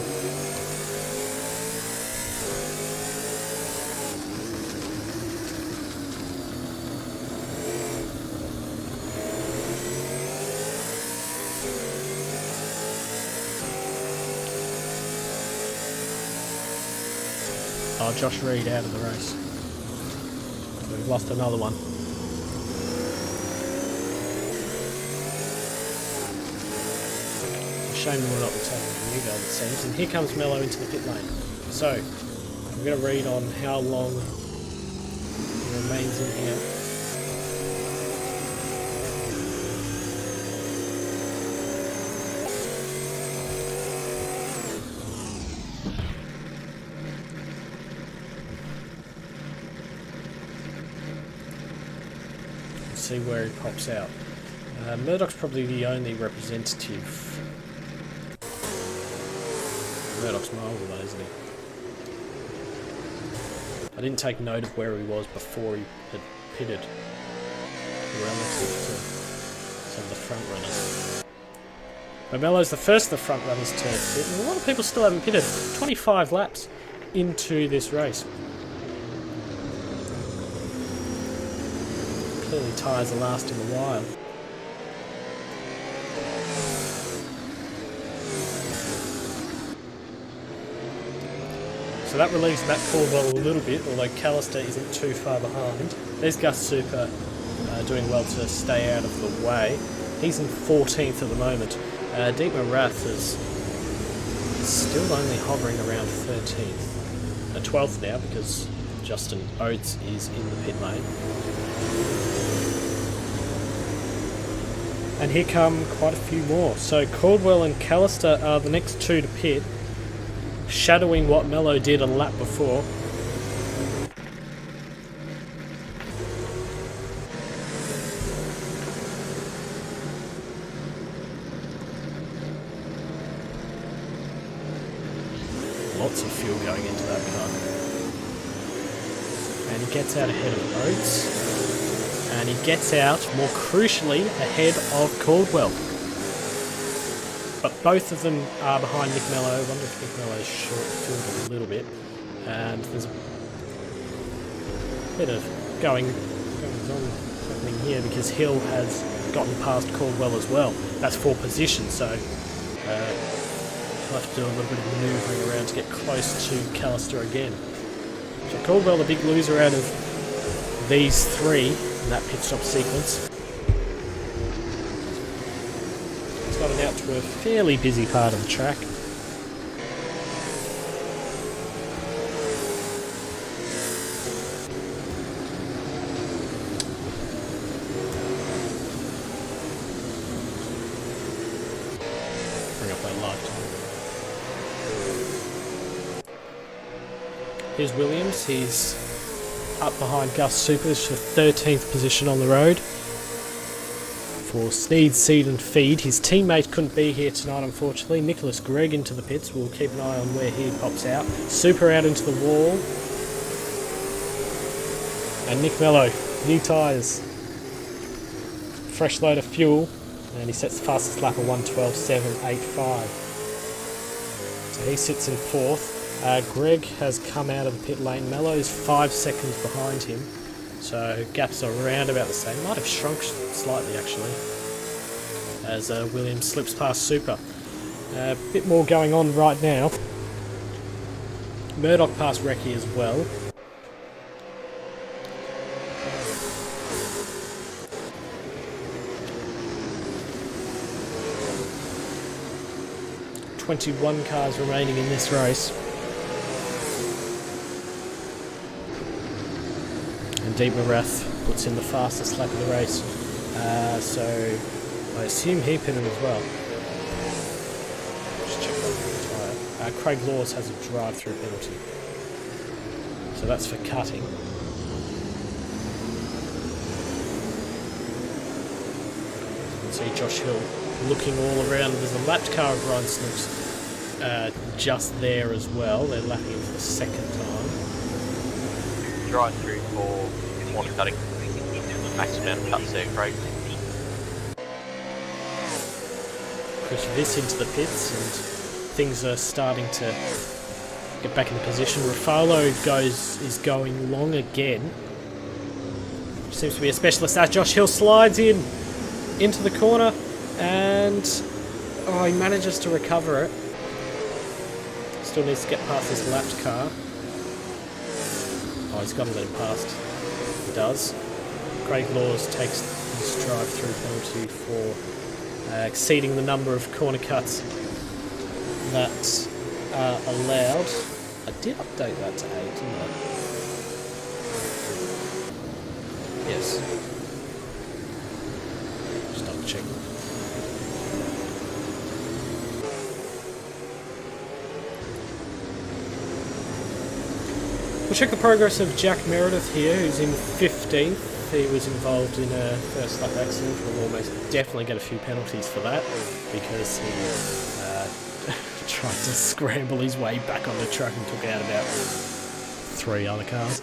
Oh, Josh Reed out of the race. So we've lost another one. Shane Murdock will take a new go, it seems. And here comes Mello into the pit lane. So, we're going to read on how long he remains in here. See where he pops out. Murdock's probably the only representative. Murdock's miles away, isn't he? I didn't take note of where he was before he had pitted relative to some of the front runners. But Mello's the first of the front runners to pit, and a lot of people still haven't pitted. 25 laps into this race. Clearly tyres are lasting a while. So that relieves Matt Caldwell a little bit, although Callister isn't too far behind. There's Gus Super doing well to stay out of the way. He's in 14th at the moment. Deepma Rath is still only hovering around 13th. 12th now because Justin Oates is in the pit lane. And here come quite a few more. So Caldwell and Callister are the next two to pit, shadowing what Mello did a lap before. Lots of fuel going into that car. And he gets out ahead of Oates. And he gets out, more crucially, ahead of Caldwell. But both of them are behind Nick Mello. I wonder if Nick Mello's short-filled a little bit. And there's a bit of going on happening here because Hill has gotten past Caldwell as well. That's for position, so he'll have to do a little bit of manoeuvring around to get close to Callister again. So Caldwell, the big loser out of these three in that pit stop sequence. He's gotten out to a fairly busy part of the track. Bring up that light. Here's Williams, he's up behind Gus Supers for 13th position on the road. For Sneed, Seed and Feed, his teammate couldn't be here tonight unfortunately. Nicholas Gregg into the pits, we'll keep an eye on where he pops out. Super out into the wall. And Nick Mello, new tyres. Fresh load of fuel, and he sets the fastest lap of 1:12.785. So he sits in 4th. Greg has come out of the pit lane. Mello's 5 seconds behind him, so gaps are around about the same. Might have shrunk slightly actually, as Williams slips past Super. A bit more going on right now. Murdock past Recce as well. .21 cars remaining in this race. And Deepma Rath puts in the fastest lap of the race. So I assume he pitted as well. Just check that tyre. Craig Laws has a drive-through penalty. So that's for cutting. You can see Josh Hill looking all around. There's a lapped car of Ryan Snooks just there as well. They're lapping him for the second time. Drive through for water cutting. Max amount of cuts there, Craig. Push this into the pits and things are starting to get back into position. Refalo is going long again. Seems to be a specialist as Josh Hill slides into the corner and he manages to recover it. Still needs to get past this lapped car. Oh, he's got to let him past. He does. Craig Laws takes his drive-through penalty for exceeding the number of corner cuts that are allowed. I did update that to 8, didn't I? Yes. Just double check. We'll check the progress of Jack Meredith here, who's in 15th. He was involved in a first lap accident. We'll almost definitely get a few penalties for that because he tried to scramble his way back on the track and took out about 3 other cars.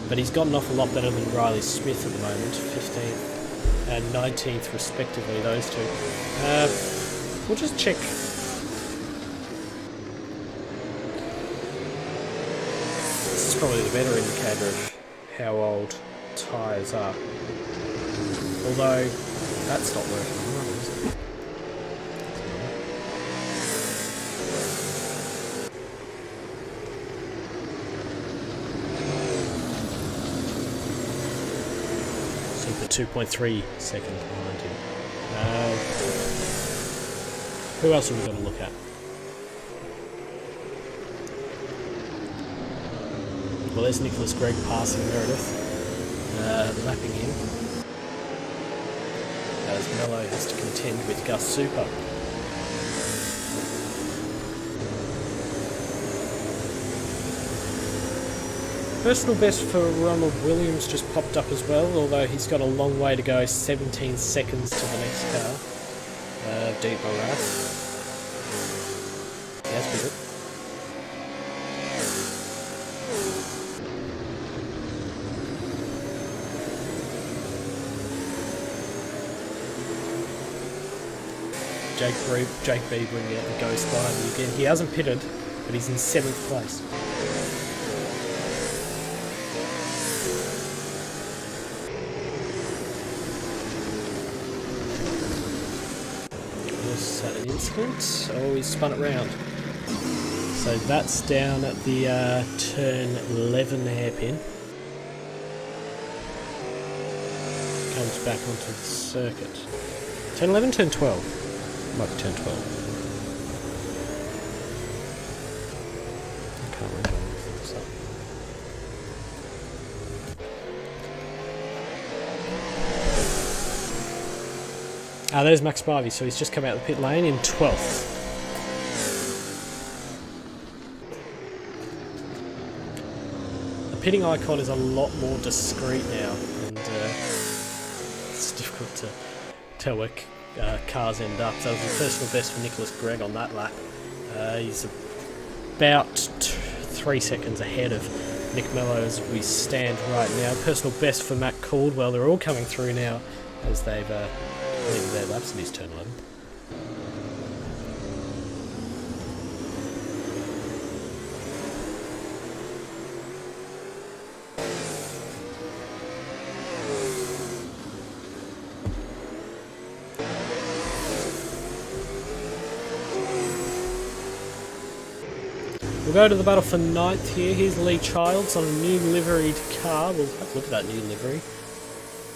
But he's gotten off a lot better than Riley Smith at the moment, 15th and 19th respectively, those two. We'll just check. This is probably the better indicator of how old tyres are. Although, that's not working right, is it? 2.3 seconds behind him. Who else are we going to look at? Well, there's Nicholas Gregg passing Meredith, lapping him. As Mello has to contend with Gus Super. Personal best for Ronald Williams just popped up as well, although he's got a long way to go, 17 seconds to the next car. Deep Morath. Yeah, that's pretty good. Jake B bringing out the ghost behind me again. He hasn't pitted, but he's in 7th place. Was that an incident? Oh, he spun it round. So that's down at the turn 11 hairpin. Comes back onto the circuit. Turn 11, turn 12. Might be turn 12. I can't remember anything, so. There's Max Spivey, so he's just come out of the pit lane in 12th. The pitting icon is a lot more discreet now, and it's difficult to tell where cars end up. So it was a personal best for Nicholas Gregg on that lap. He's about 3 seconds ahead of Nick Mello as we stand right now. Personal best for Matt Caldwell. They're all coming through now as they've completed their laps in his turn 11. We'll go to the battle for 9th here. Here's Lee Childs on a new liveried car. We'll have a look at that new livery.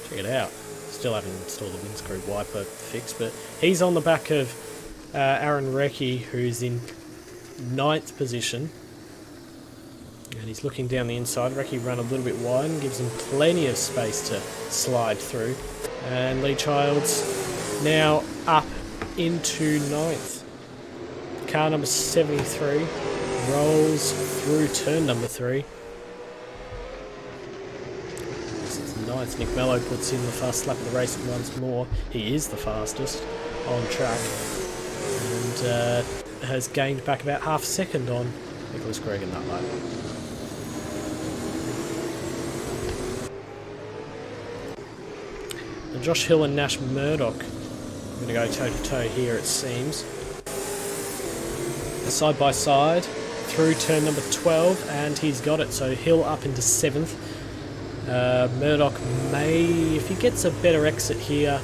Check it out. Still haven't installed the windscreen wiper fix, but he's on the back of Aaron Recce, who's in 9th position. And he's looking down the inside. Recce run a little bit wide and gives him plenty of space to slide through. And Lee Childs now up into 9th. Car number 73. Rolls through turn number 3. This is 9th. Nick Mello puts in the fast lap of the race once more. He is the fastest on track and has gained back about half a second on Nicholas Gregg in that lap. And Josh Hill and Nash Murdock are going to go toe to toe here, it seems. Side by side through turn number 12, and he's got it. So Hill up into 7th. Murdock may, if he gets a better exit here,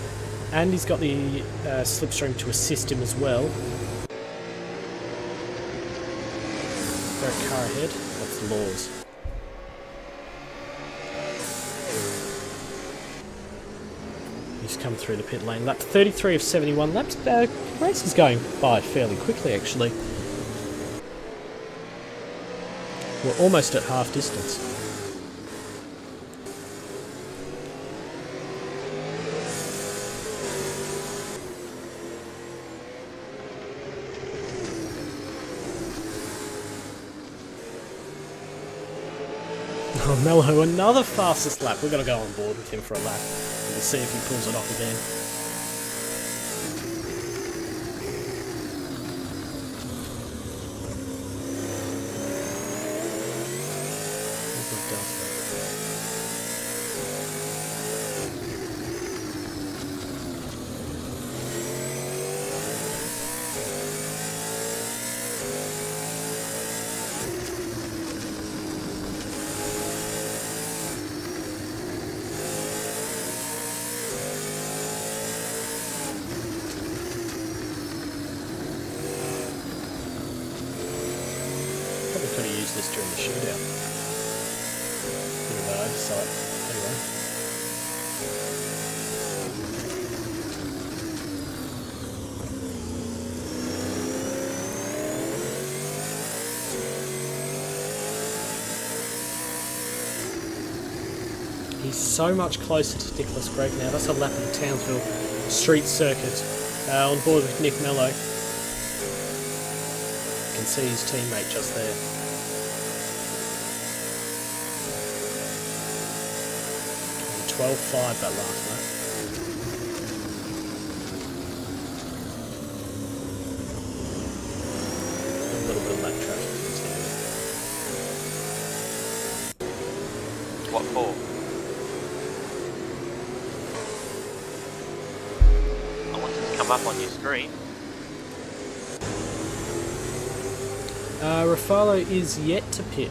and he's got the slipstream to assist him as well. There a car ahead. That's Laws. He's come through the pit lane. Lap 33 of 71 laps. Race is going by fairly quickly, actually. We're almost at half distance. Oh, Mello, another fastest lap. We're going to go on board with him for a lap. We'll see if he pulls it off again. Probably could have used this during the shootout. Bit of an oversight, anyway. He's so much closer to Nicholas Gregg now. That's a lap of the Townsville street circuit. On board with Nick Mello. You can see his teammate just there. And 12.5 that last lap. A little bit of lap traffic continuing. What for? I want it to come up on your screen. Refalo is yet to pit.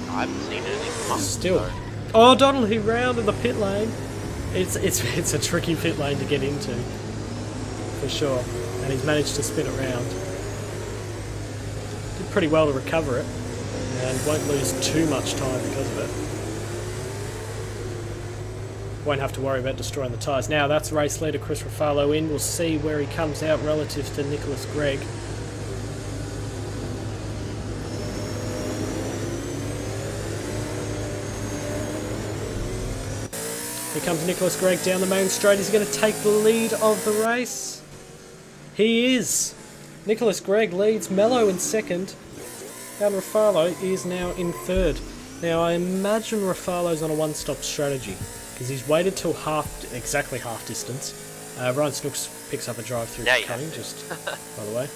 I haven't seen anything come up. Still. So. Oh, Donnelly round in the pit lane. It's a tricky pit lane to get into, for sure. And he's managed to spin it round. Did pretty well to recover it, and won't lose too much time because of it. Won't have to worry about destroying the tyres. Now that's race leader Chris Refalo in. We'll see where he comes out relative to Nicholas Gregg. Here comes Nicholas Gregg down the main straight. Is he going to take the lead of the race? He is. Nicholas Gregg leads, Mello in second, and Refalo is now in third. Now I imagine Refalo's on a one-stop strategy because he's waited till exactly half distance. Ryan Snooks picks up a drive through cutting, just by the way.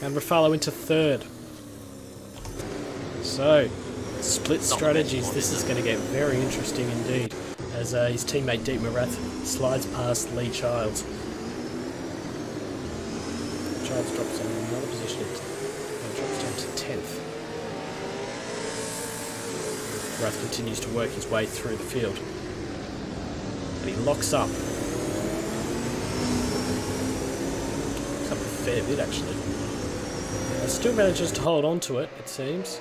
And Refalo into third. So, split strategies. This is going to get very interesting indeed as his teammate Deep Morath slides past Lee Childs. Childs drops on another position and drops down to 10th. Morath continues to work his way through the field. And he locks up. Locks up a fair bit actually. Still manages to hold on to it, it seems.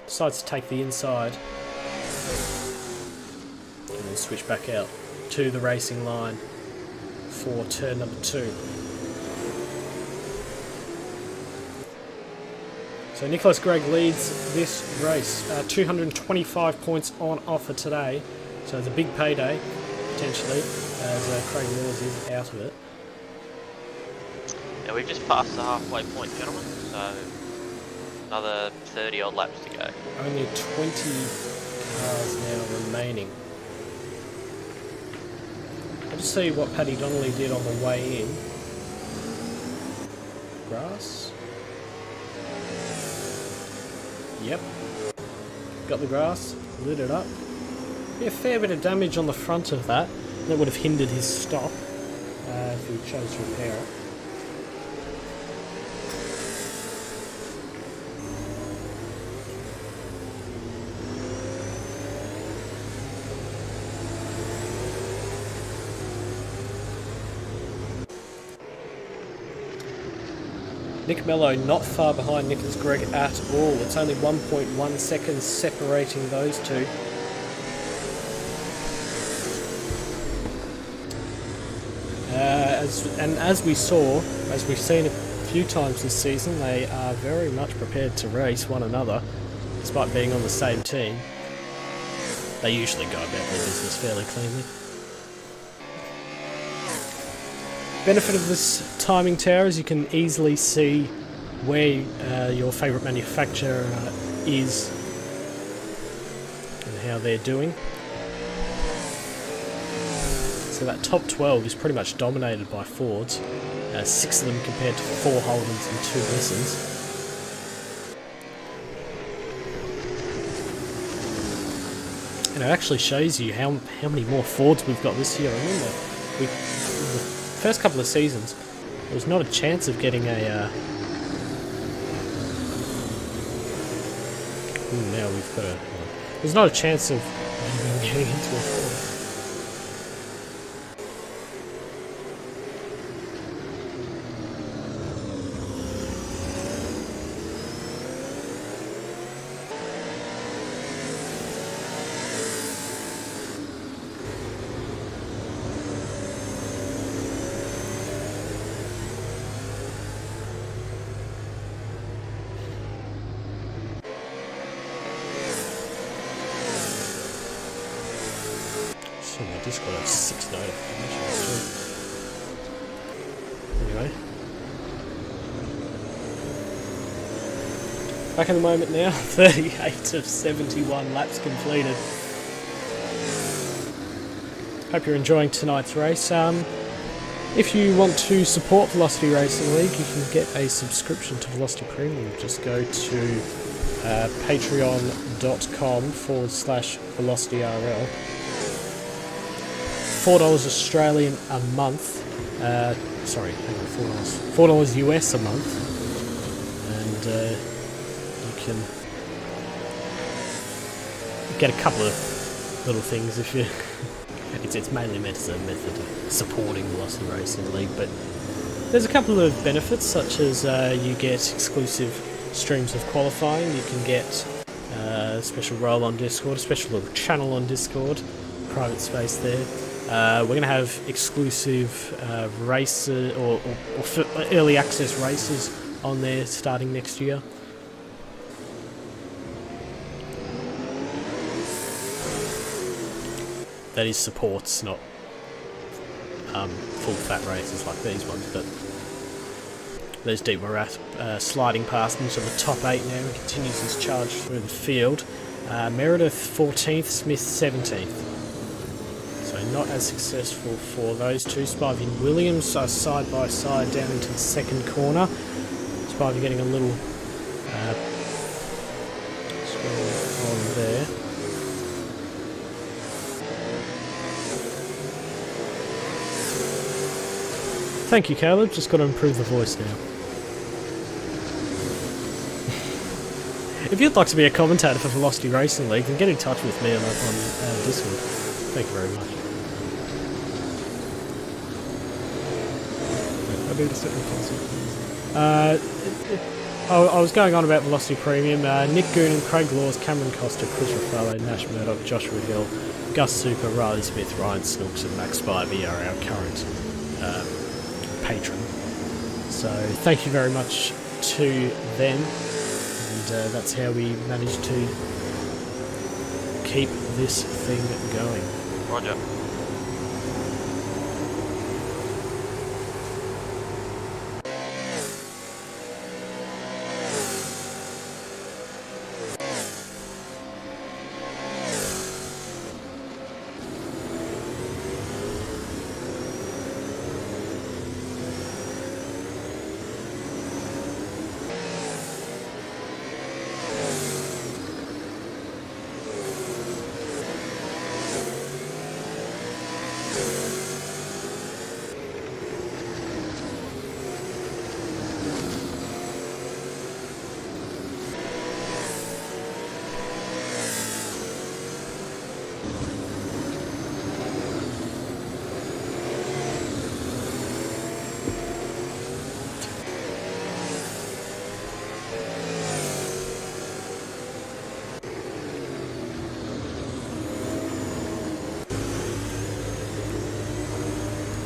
Decides to take the inside and then switch back out to the racing line for turn number 2. So Nicholas Gregg leads this race. 225 points on offer today, so it's a big payday potentially as Craig Mills is out of it. Yeah, we've just passed the halfway point, gentlemen, so another 30 odd laps to go. Only 20 cars now remaining. I'll just see what Paddy Donnelly did on the way in. Grass. Yep. Got the grass, lit it up. Yeah, a fair bit of damage on the front of that. That would have hindered his stop if he chose to repair it. Nick Mello not far behind Nicholas Gregg at all. It's only 1.1 seconds separating those two. As we've seen a few times this season, they are very much prepared to race one another, despite being on the same team. They usually go about their business fairly cleanly. Benefit of this timing tower is you can easily see where your favourite manufacturer is and how they're doing. So that top 12 is pretty much dominated by Fords, 6 of them compared to 4 Holdens and 2 Nissans. And it actually shows you how many more Fords we've got this year. Remember, the first couple of seasons, there was not a chance of getting a... now we've got a... There's not a chance of getting into a Ford. Discord, I have 6 notifications. Anyway. Back in the moment now, 38 of 71 laps completed. Hope you're enjoying tonight's race. If you want to support Velocity Racing League, you can get a subscription to Velocity Premium. Just go to patreon.com/VelocityRL. $4 Australian a month. Sorry, hang on, $4 US a month. And you can get a couple of little things if you... It's mainly meant as a method of supporting Velocity Racing League, but there's a couple of benefits, such as you get exclusive streams of qualifying, you can get a special role on Discord, a special little channel on Discord, private space there. We're going to have exclusive races or early access races on there starting next year. That is supports, not full fat races like these ones, but there's Deep Morath sliding past into the top 8 now and continues his charge through the field. Meredith 14th, Smith 17th. So not as successful for those two. Spivey and Williams are side by side down into the second corner. Spivey getting a little swirl on there. Thank you, Caleb. Just got to improve the voice now. If you'd like to be a commentator for Velocity Racing League, then get in touch with me on Discord. Thank you very much. I was going on about Velocity Premium. Nick Goonan, Craig Laws, Cameron Costa, Chris Refalo, Nash Murdock, Joshua Hill, Gus Super, Riley Smith, Ryan Snooks and Max Spivey are our current patron. So thank you very much to them, and that's how we managed to keep this thing going. Roger.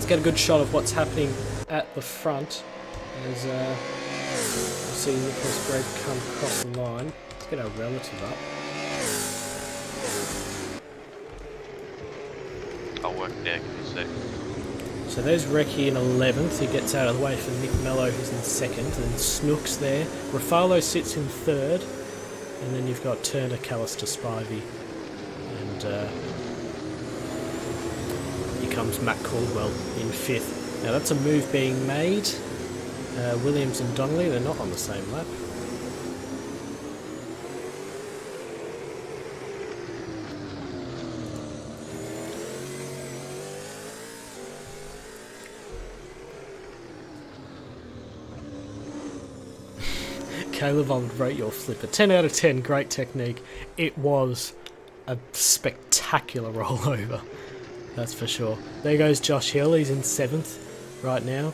Get a good shot of what's happening at the front as you see Nicholas Gregg come across the line. Let's get our relative up. I'll work there, give me a sec. So there's Recce in 11th, he gets out of the way for Nick Mello who's in 2nd, and Snooks there. Refalo sits in 3rd, and then you've got Turner, Callister, Spivey, and comes Matt Caldwell in 5th. Now that's a move being made. Williams and Donnelly, they're not on the same lap. Caleb, I'll rate your flipper. 10 out of 10, great technique. It was a spectacular rollover. That's for sure. There goes Josh Hill, he's in 7th right now.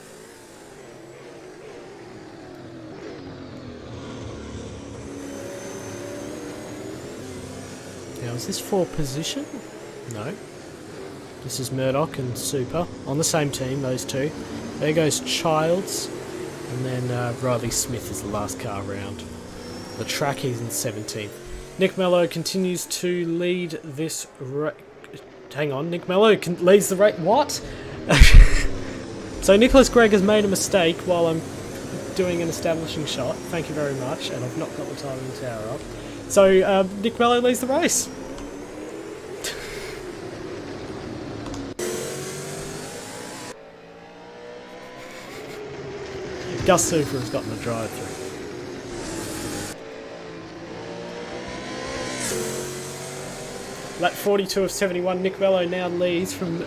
Now is this for position? No. This is Murdock and Super on the same team, those two. There goes Childs, and then Riley Smith is the last car round. The track is in 17th. Nick Mello continues to lead this hang on, Nick Mello leads the race. What? So Nicholas Gregg has made a mistake while I'm doing an establishing shot. Thank you very much, and I've not got the timing tower up. So Nick Mello leads the race. Gus Super has gotten the drive-through. Lap 42 of 71, Nick Mello now leads from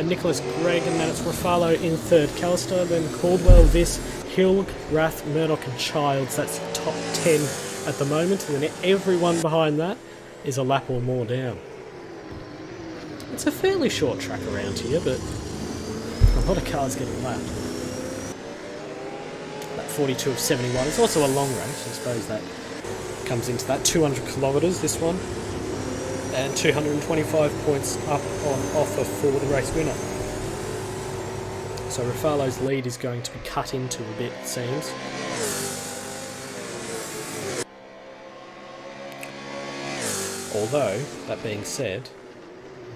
Nicholas Gregg, and then it's Refalo in third. Callister, then Caldwell, Viss, Hill, Rath, Murdock and Childs. That's the top 10 at the moment, and then everyone behind that is a lap or more down. It's a fairly short track around here, but a lot of cars getting lapped. 42 of 71. It's also a long race, I suppose that comes into that. 200 kilometres this one, and 225 points up on offer for the race winner. So Refalo's lead is going to be cut into a bit, it seems. Although, that being said,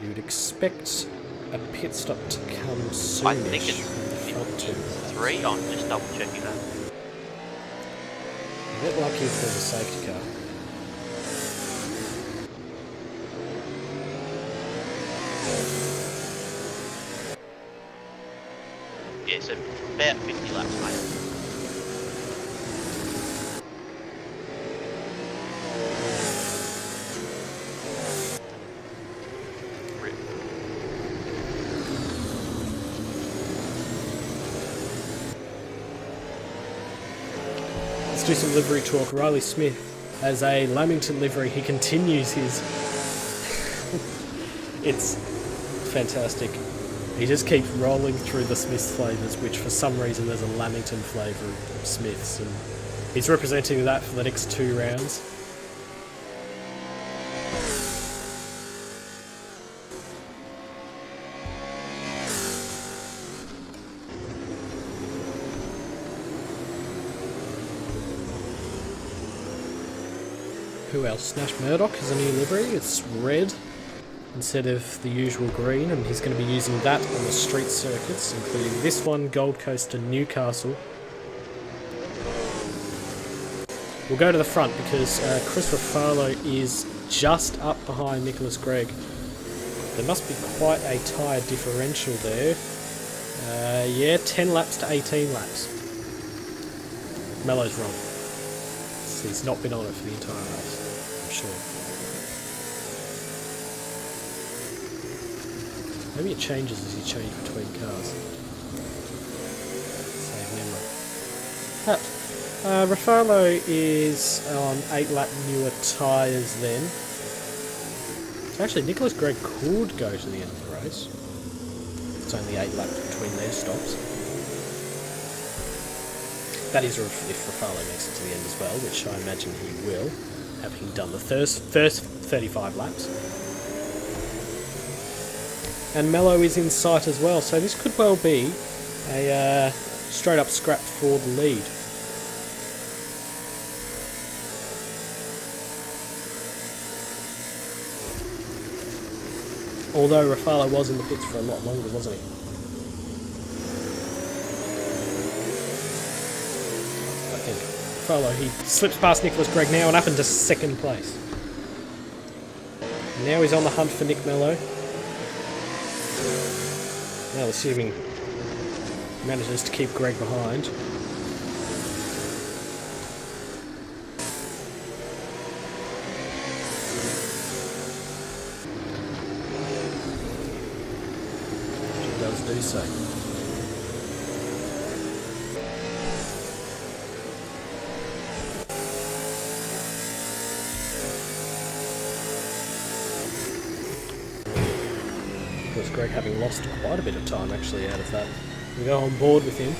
you would expect a pit stop to come soon. I think it's 3. I'm just double checking that. A bit lucky if there's a safety car. Yeah, so about 50 laps, mate. Rip. Let's do some livery talk. Riley Smith has a Lamington livery. He continues his... It's fantastic. He just keeps rolling through the Smiths flavours, which for some reason there's a Lamington flavour of Smiths, and he's representing that for the next 2 rounds. Who else? Nash Murdock has a new livery. It's red instead of the usual green, and he's going to be using that on the street circuits, including this one, Gold Coast and Newcastle. We'll go to the front because Chris Refalo is just up behind Nicholas Gregg. There must be quite a tyre differential there. Yeah, 10 laps to 18 laps. Mello's wrong. He's not been on it for the entire race, I'm sure. Maybe it changes as you change between cars. Save memory. Refalo is on 8 lap newer tyres then. So actually Nicholas Gregg could go to the end of the race. It's only 8 laps between their stops. That is if Refalo makes it to the end as well, which I imagine he will, having done the first 35 laps. And Mello is in sight as well, so this could well be a straight up scrap for the lead. Although Refalo was in the pits for a lot longer, wasn't he? He slips past Nicholas Gregg now and up into second place. Now he's on the hunt for Nick Mello. Now assuming he manages to keep Gregg behind. He does do so. Greg having lost quite a bit of time actually out of that. We go on board with him.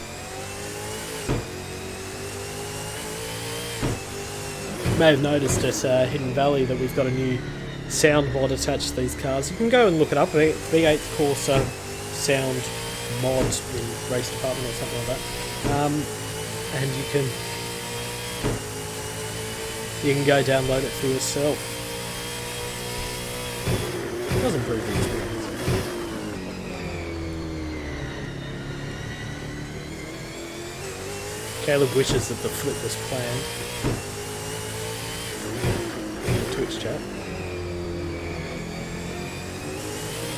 You may have noticed at Hidden Valley that we've got a new sound mod attached to these cars. You can go and look it up, V8 Corsa sound mod in race department or something like that. And you can go download it for yourself. It does improve the experience. Caleb wishes that the flip was planned. Twitch chat.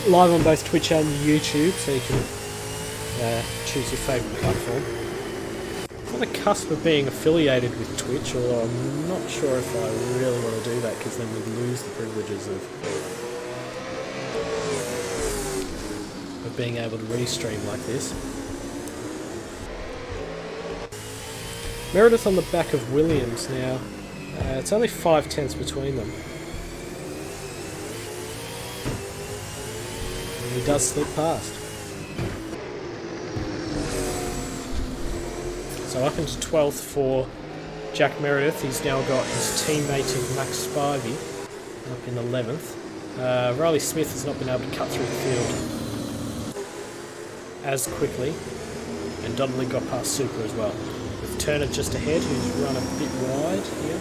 Live on both Twitch and YouTube, so you can choose your favourite platform. I'm on the cusp of being affiliated with Twitch, although I'm not sure if I really want to do that because then we'd lose the privileges of being able to restream like this. Meredith on the back of Williams now. It's only 5/10 between them. And he does slip past. So up into 12th for Jack Meredith. He's now got his teammate of Max Spivey up in 11th. Riley Smith has not been able to cut through the field as quickly. And Donnelly got past Super as well. With Turner just ahead, who's run a bit wide here.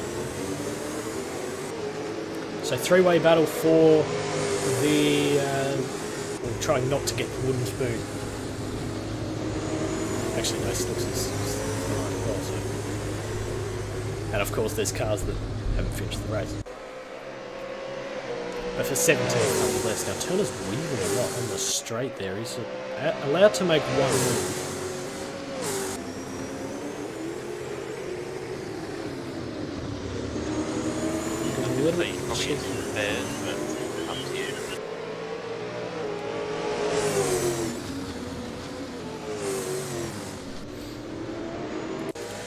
So three-way battle for the... we're trying not to get the wooden spoon. Actually, no, Snooks is behind as well, so... And of course, there's cars that haven't finished the race. But for 17th less. Now, Turner's weaving a lot on the straight there. He's allowed to make one move. So you probably get some repairs, but up to you.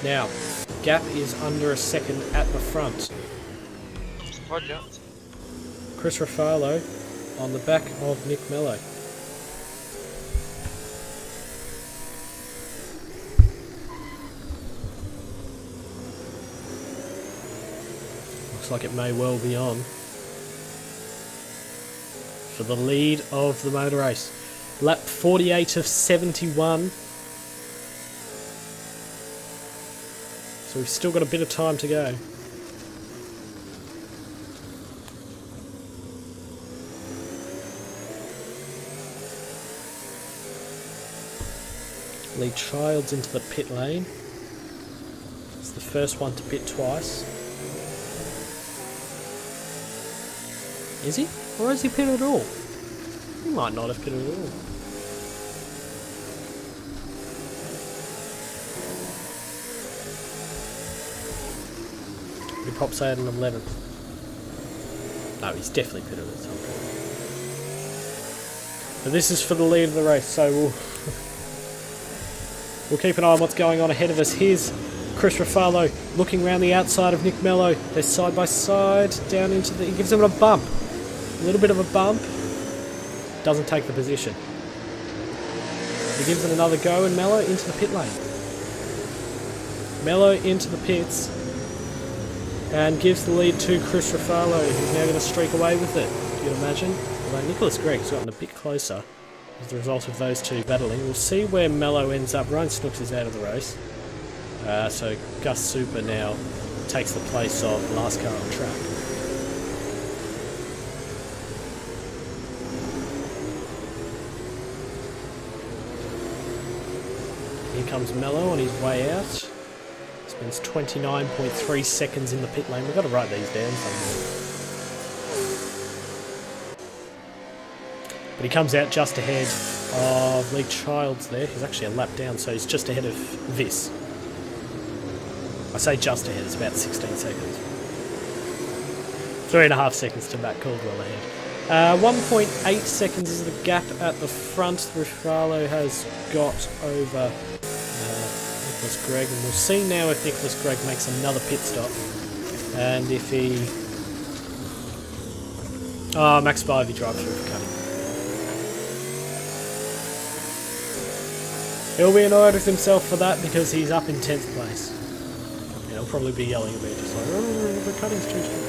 Now, gap is under a second at the front. Roger. Chris Refalo on the back of Nick Mello. Looks like it may well be on for the lead of the motor race. Lap 48 of 71. So we've still got a bit of time to go. Lee Childs into the pit lane. It's the first one to pit twice. Is he? Or has he pitted at all? He might not have pitted at all. He pops out in 11th. No, he's definitely pitted at some point. But this is for the lead of the race, so we'll keep an eye on what's going on ahead of us. Here's Chris Refalo looking around the outside of Nick Mello. They're side by side down into the... He gives him a bump. A little bit of a bump. Doesn't take the position. He gives it another go and Mello into the pit lane. Mello into the pits and gives the lead to Chris Refalo, who's now going to streak away with it. You can imagine. Although Nicholas Gregg's gotten a bit closer as a result of those two battling. We'll see where Mello ends up. Ryan Snooks is out of the race. So Gus Super now takes the place of last car on track. Here comes Mello on his way out. Spends 29.3 seconds in the pit lane. We've got to write these down somewhere. But he comes out just ahead of Lee Childs there. He's actually a lap down, so he's just ahead of this. I say just ahead, it's about 16 seconds. 3.5 seconds to Matt Caldwell ahead. 1.8 seconds is the gap at the front. Refalo has got over Nicholas Gregg, and we'll see now if Nicholas Gregg makes another pit stop. And if he... Oh, Max Spivey drives through for cutting. He'll be annoyed with himself for that because he's up in 10th place. And he'll probably be yelling at me just like, oh, the cutting's too strong.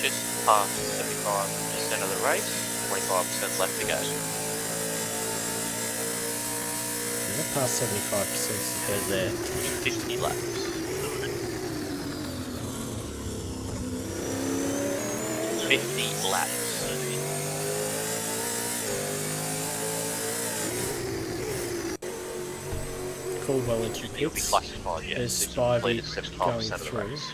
Just past 75% of the race, 25% left to go. Yeah, past 75% ahead there. 50 laps. 50 laps. Caldwell into the You'll be pits. classified, yeah. There's It's Spivey completed going 75% of the through. race.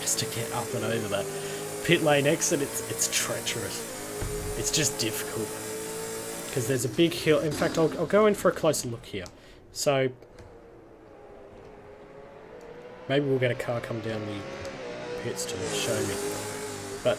Just to get up and over that pit lane exit, it's treacherous. It's just difficult because there's a big hill. In fact, I'll go in for a closer look here. So maybe we'll get a car come down the pits to show me. But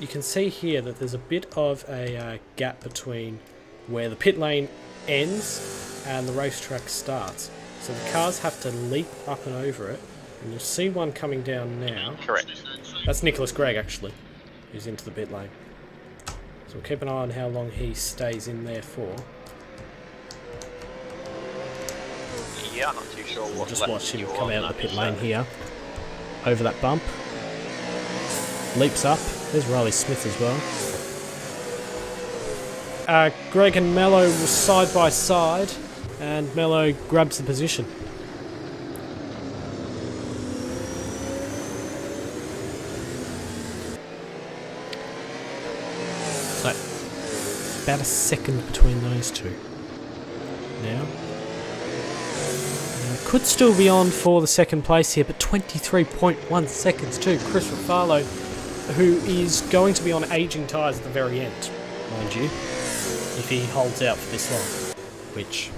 you can see here that there's a bit of a gap between where the pit lane ends and the racetrack starts. So the cars have to leap up and over it. And you'll see one coming down now. Correct. That's Nicholas Gregg, actually, who's into the pit lane. So we'll keep an eye on how long he stays in there for. Yeah, I'm not too sure what. Just left watch him you come on out of the that, pit so- lane here. Over that bump. Leaps up. There's Riley Smith as well. Greg and Mello were side by side, and Mello grabs the position. So, about a second between those two. Now, could still be on for the second place here, but 23.1 seconds to Chris Refalo, who is going to be on aging tyres at the very end, mind you, if he holds out for this long, which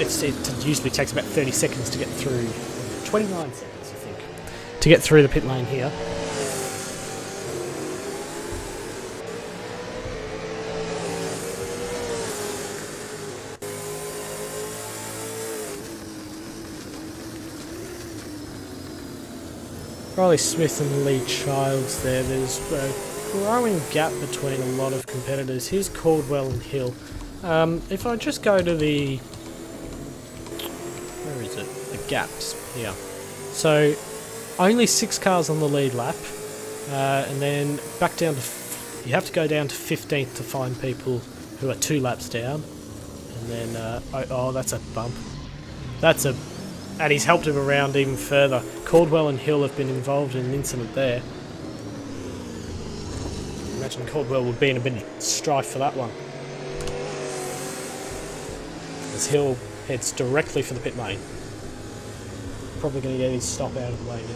it usually takes about 30 seconds to get through, 29 seconds I think, to get through the pit lane here. Riley Smith and Lee Childs there. There's a growing gap between a lot of competitors. Here's Caldwell and Hill. If I just go to the... where is it? The gaps. Yeah. So, only 6 cars on the lead lap. And then back down to... you have to go down to 15th to find people who are 2 laps down. And then... oh, that's a bump. That's a... and he's helped him around even further. Caldwell and Hill have been involved in an incident there. Imagine Caldwell would be in a bit of strife for that one. As Hill heads directly for the pit lane. Probably going to get his stop out of the way now.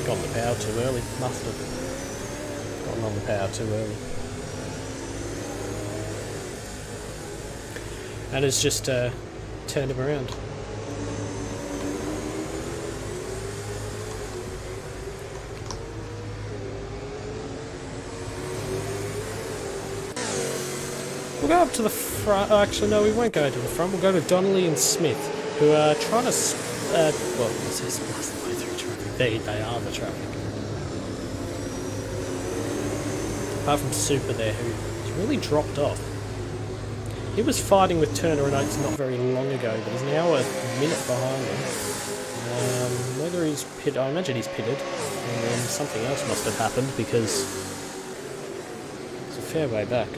Got the power too early, must have. Gotten on the power too early. And it's just turned him around. We'll go up to the front. Actually, no, we won't go to the front. We'll go to Donnelly and Smith, who are trying to... well, this is the way through traffic. They are the traffic. Apart from Super there, who's really dropped off. He was fighting with Turner and Oates not very long ago, but is now a minute behind him. Whether he's pitted, I imagine he's pitted, and then something else must have happened because it's a fair way back.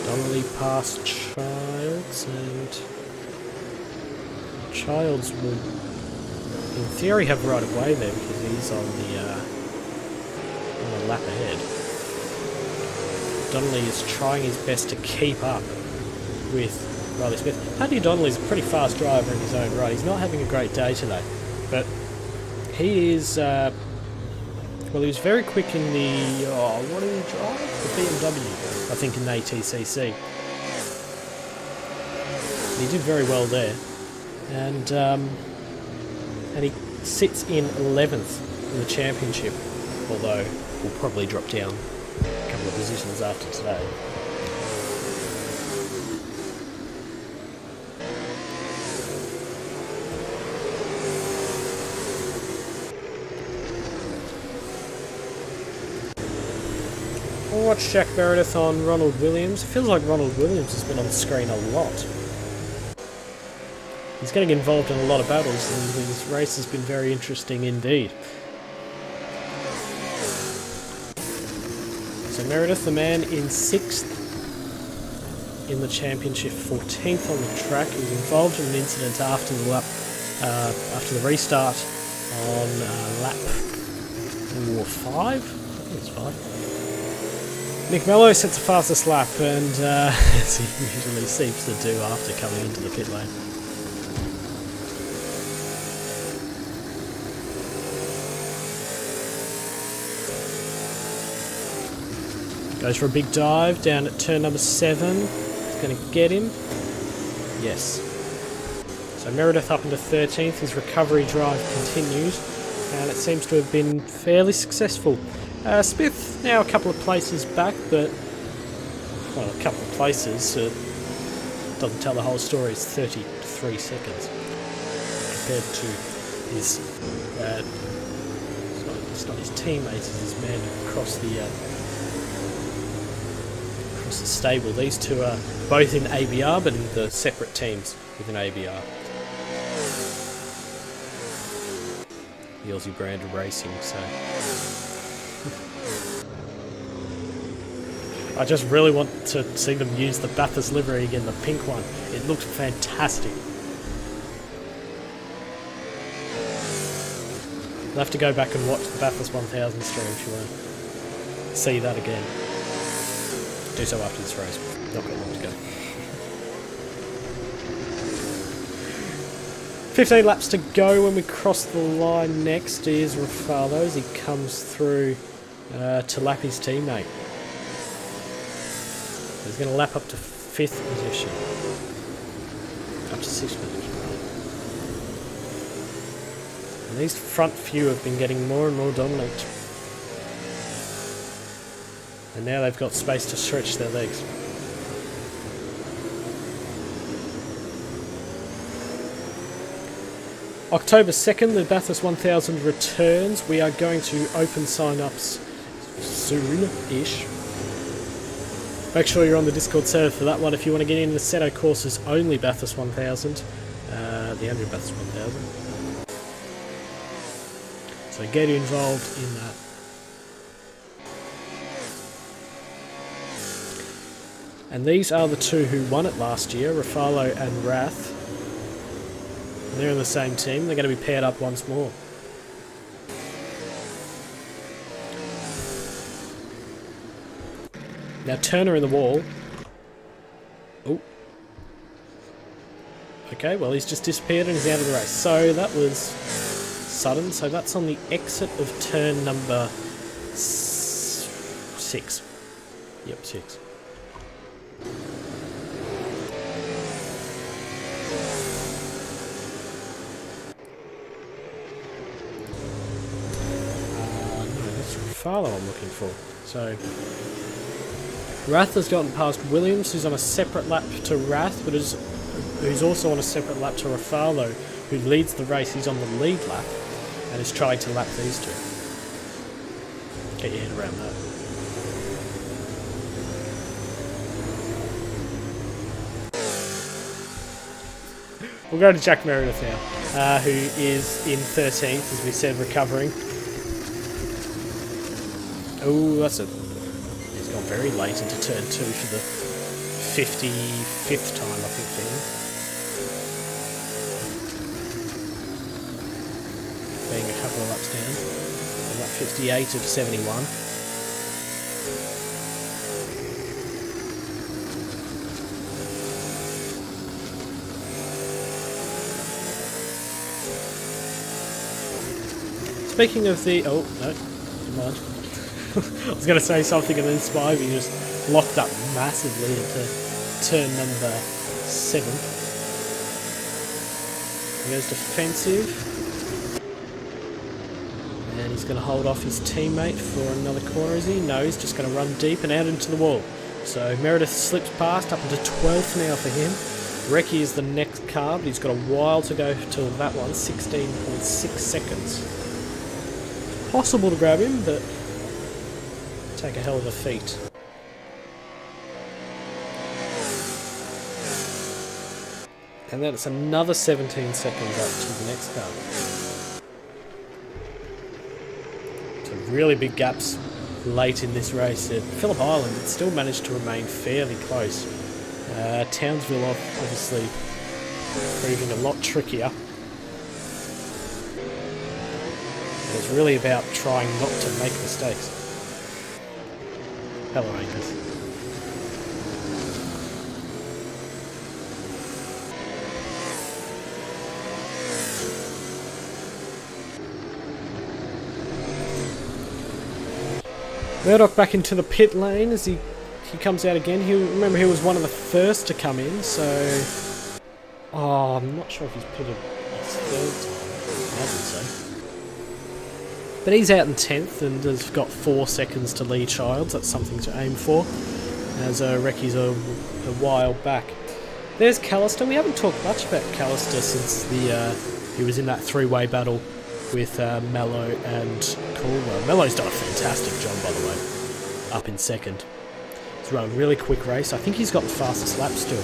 Donnelly past Childs, and Childs would, in theory, have right of way there because he's on the lap ahead. Donnelly is trying his best to keep up with Riley Smith. Paddy Donnelly's a pretty fast driver in his own right. He's not having a great day today, but He is, well, he was very quick in the, what did he drive? The BMW, I think, in the ATCC. He did very well there. And he sits in 11th in the championship, although will probably drop down a couple of positions after today. I'll watch Jack Meredith on Ronald Williams. It feels like Ronald Williams has been on the screen a lot. He's getting involved in a lot of battles, and his race has been very interesting indeed. So Meredith, the man in 6th in the championship, 14th on the track. He was involved in an incident after the lap, after the restart on lap 5. I think it's 5. Nick Mello sets the fastest lap, and as he usually seems to do after coming into the pit lane. Goes for a big dive down at turn number 7. He's going to get him. Yes. So Meredith up into 13th. His recovery drive continues, and it seems to have been fairly successful. Smith now a couple of places back, but, well, a couple of places doesn't tell the whole story. It's 33 seconds compared to his, it's not his teammates, it's his man across the stable. These two are both in ABR, but in the separate teams within ABR. The Aussie brand of racing, so I just really want to see them use the Bathurst livery again, the pink one. It looks fantastic. You'll have to go back and watch the Bathurst 1000 stream if you want to see that again. Do so after this race. Not got long to go. 15 laps to go when we cross the line. Next is Refalo as he comes through to lap his teammate. He's going to lap up to 5th position. Up to 6th position. And these front few have been getting more and more dominant. And now they've got space to stretch their legs. October 2nd, the Bathurst 1000 returns. We are going to open sign-ups soon-ish. Make sure you're on the Discord server for that one if you want to get in the Seto courses only Bathurst 1000. The Andrew Bathurst 1000. So get involved in that. And these are the two who won it last year, Refalo and Rath. They're in the same team. They're going to be paired up once more. Now Turner in the wall. Oh. Okay, well he's just disappeared and he's out of the race. So that was sudden. So that's on the exit of turn number 6. Yep, 6. Refalo I'm looking for. So Rath has gotten past Williams, who's on a separate lap to Rath, but who's also on a separate lap to Refalo, who leads the race. He's on the lead lap and is trying to lap these two. Get your head around that. We'll go to Jack Meredith now, who is in 13th, as we said, recovering. Oh, that's a... He's gone very late into turn 2 for the 55th time, I think, for him. Being a couple of laps down. About 58 of 71. Speaking of the... Oh, no, never mind. I was going to say something and then Spivey just locked up massively into turn number 7. He goes defensive. And he's going to hold off his teammate for another corner, is he? No, he's just going to run deep and out into the wall. So Meredith slips past, up into 12th now for him. Recce is the next car, but he's got a while to go till that one, 16.6 seconds. Possible to grab him, but take a hell of a feat. And then it's another 17 seconds up to the next car. So really big gaps late in this race. Phillip Island still managed to remain fairly close. Townsville obviously proving a lot trickier. And it's really about trying not to make mistakes. Hello, Angus. Murdock back into the pit lane as he comes out again. Remember he was one of the first to come in, so... Oh, I'm not sure if he's pitted his third time. I imagine so. But he's out in 10th and has got 4 seconds to lead Childs. That's something to aim for, as Recce's a while back. There's Callister. We haven't talked much about Callister since he was in that 3-way battle with Mello and Caldwell. Mello's done a fantastic job, by the way, up in 2nd. He's run a really quick race. I think he's got the fastest lap still.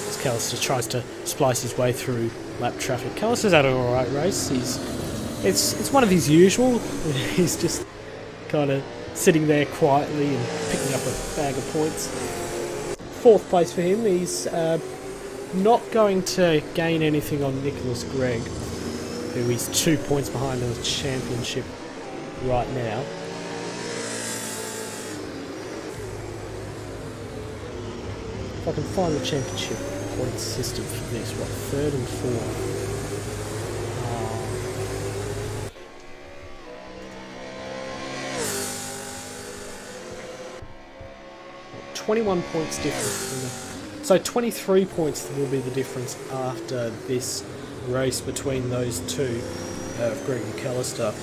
As Callister tries to splice his way through lap traffic. Callister's had an alright race. It's one of his usual. He's just kind of sitting there quietly and picking up a bag of points. 4th place for him. He's not going to gain anything on Nicholas Gregg, who is 2 points behind in the championship right now. If I can find the championship point system for this, what, 3rd and 4th? 21 points difference. So 23 points will be the difference after this race between those two, of Greg and Callister.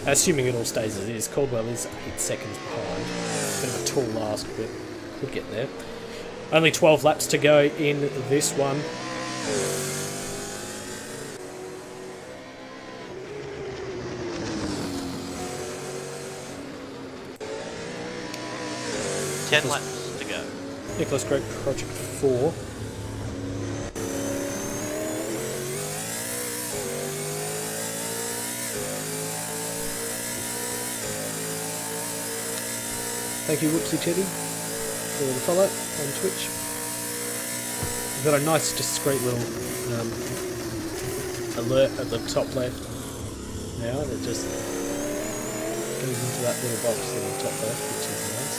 Assuming it all stays as it is. Caldwell is 8 seconds behind. Bit of a tall ask, but could get there. Only 12 laps to go in this one. Laps to go. Nicholas Gregg, Project 4. Thank you, Whoopsie Teddy, for the follow on Twitch. We've got a nice, discreet little alert at the top left now that just goes into that little box in the top left, which is nice.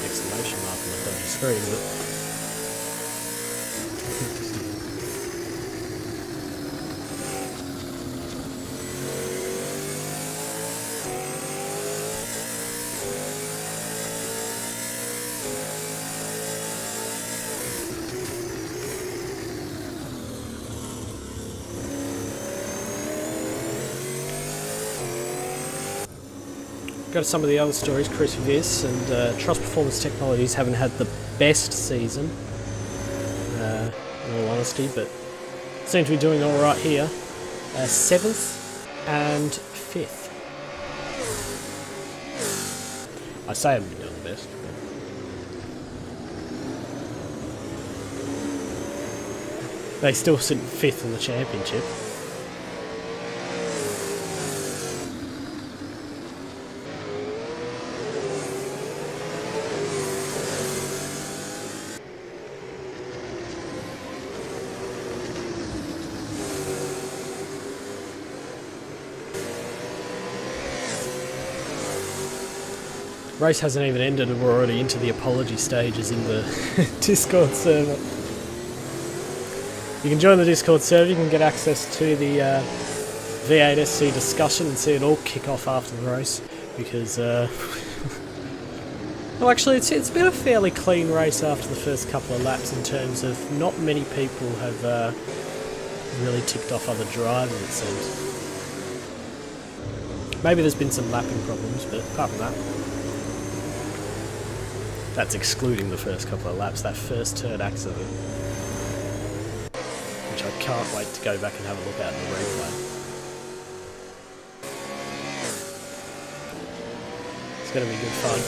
Exclamation mark on the dodgy screen, but go to some of the other stories. Chris Viss and Trust Performance Technologies haven't had the best season, in all honesty, but seem to be doing alright here. 7th and 5th. I say I haven't been doing the best. But they still sit 5th in the championship. Race hasn't even ended and we're already into the apology stages in the Discord server. You can join the Discord server, you can get access to the V8SC discussion and see it all kick off after the race, because well, actually it's been a fairly clean race after the first couple of laps in terms of not many people have really ticked off other drivers, it seems. Maybe there's been some lapping problems, but apart from that, that's excluding the first couple of laps, that first turn accident, which I can't wait to go back and have a look at in the replay. It's going to be good fun.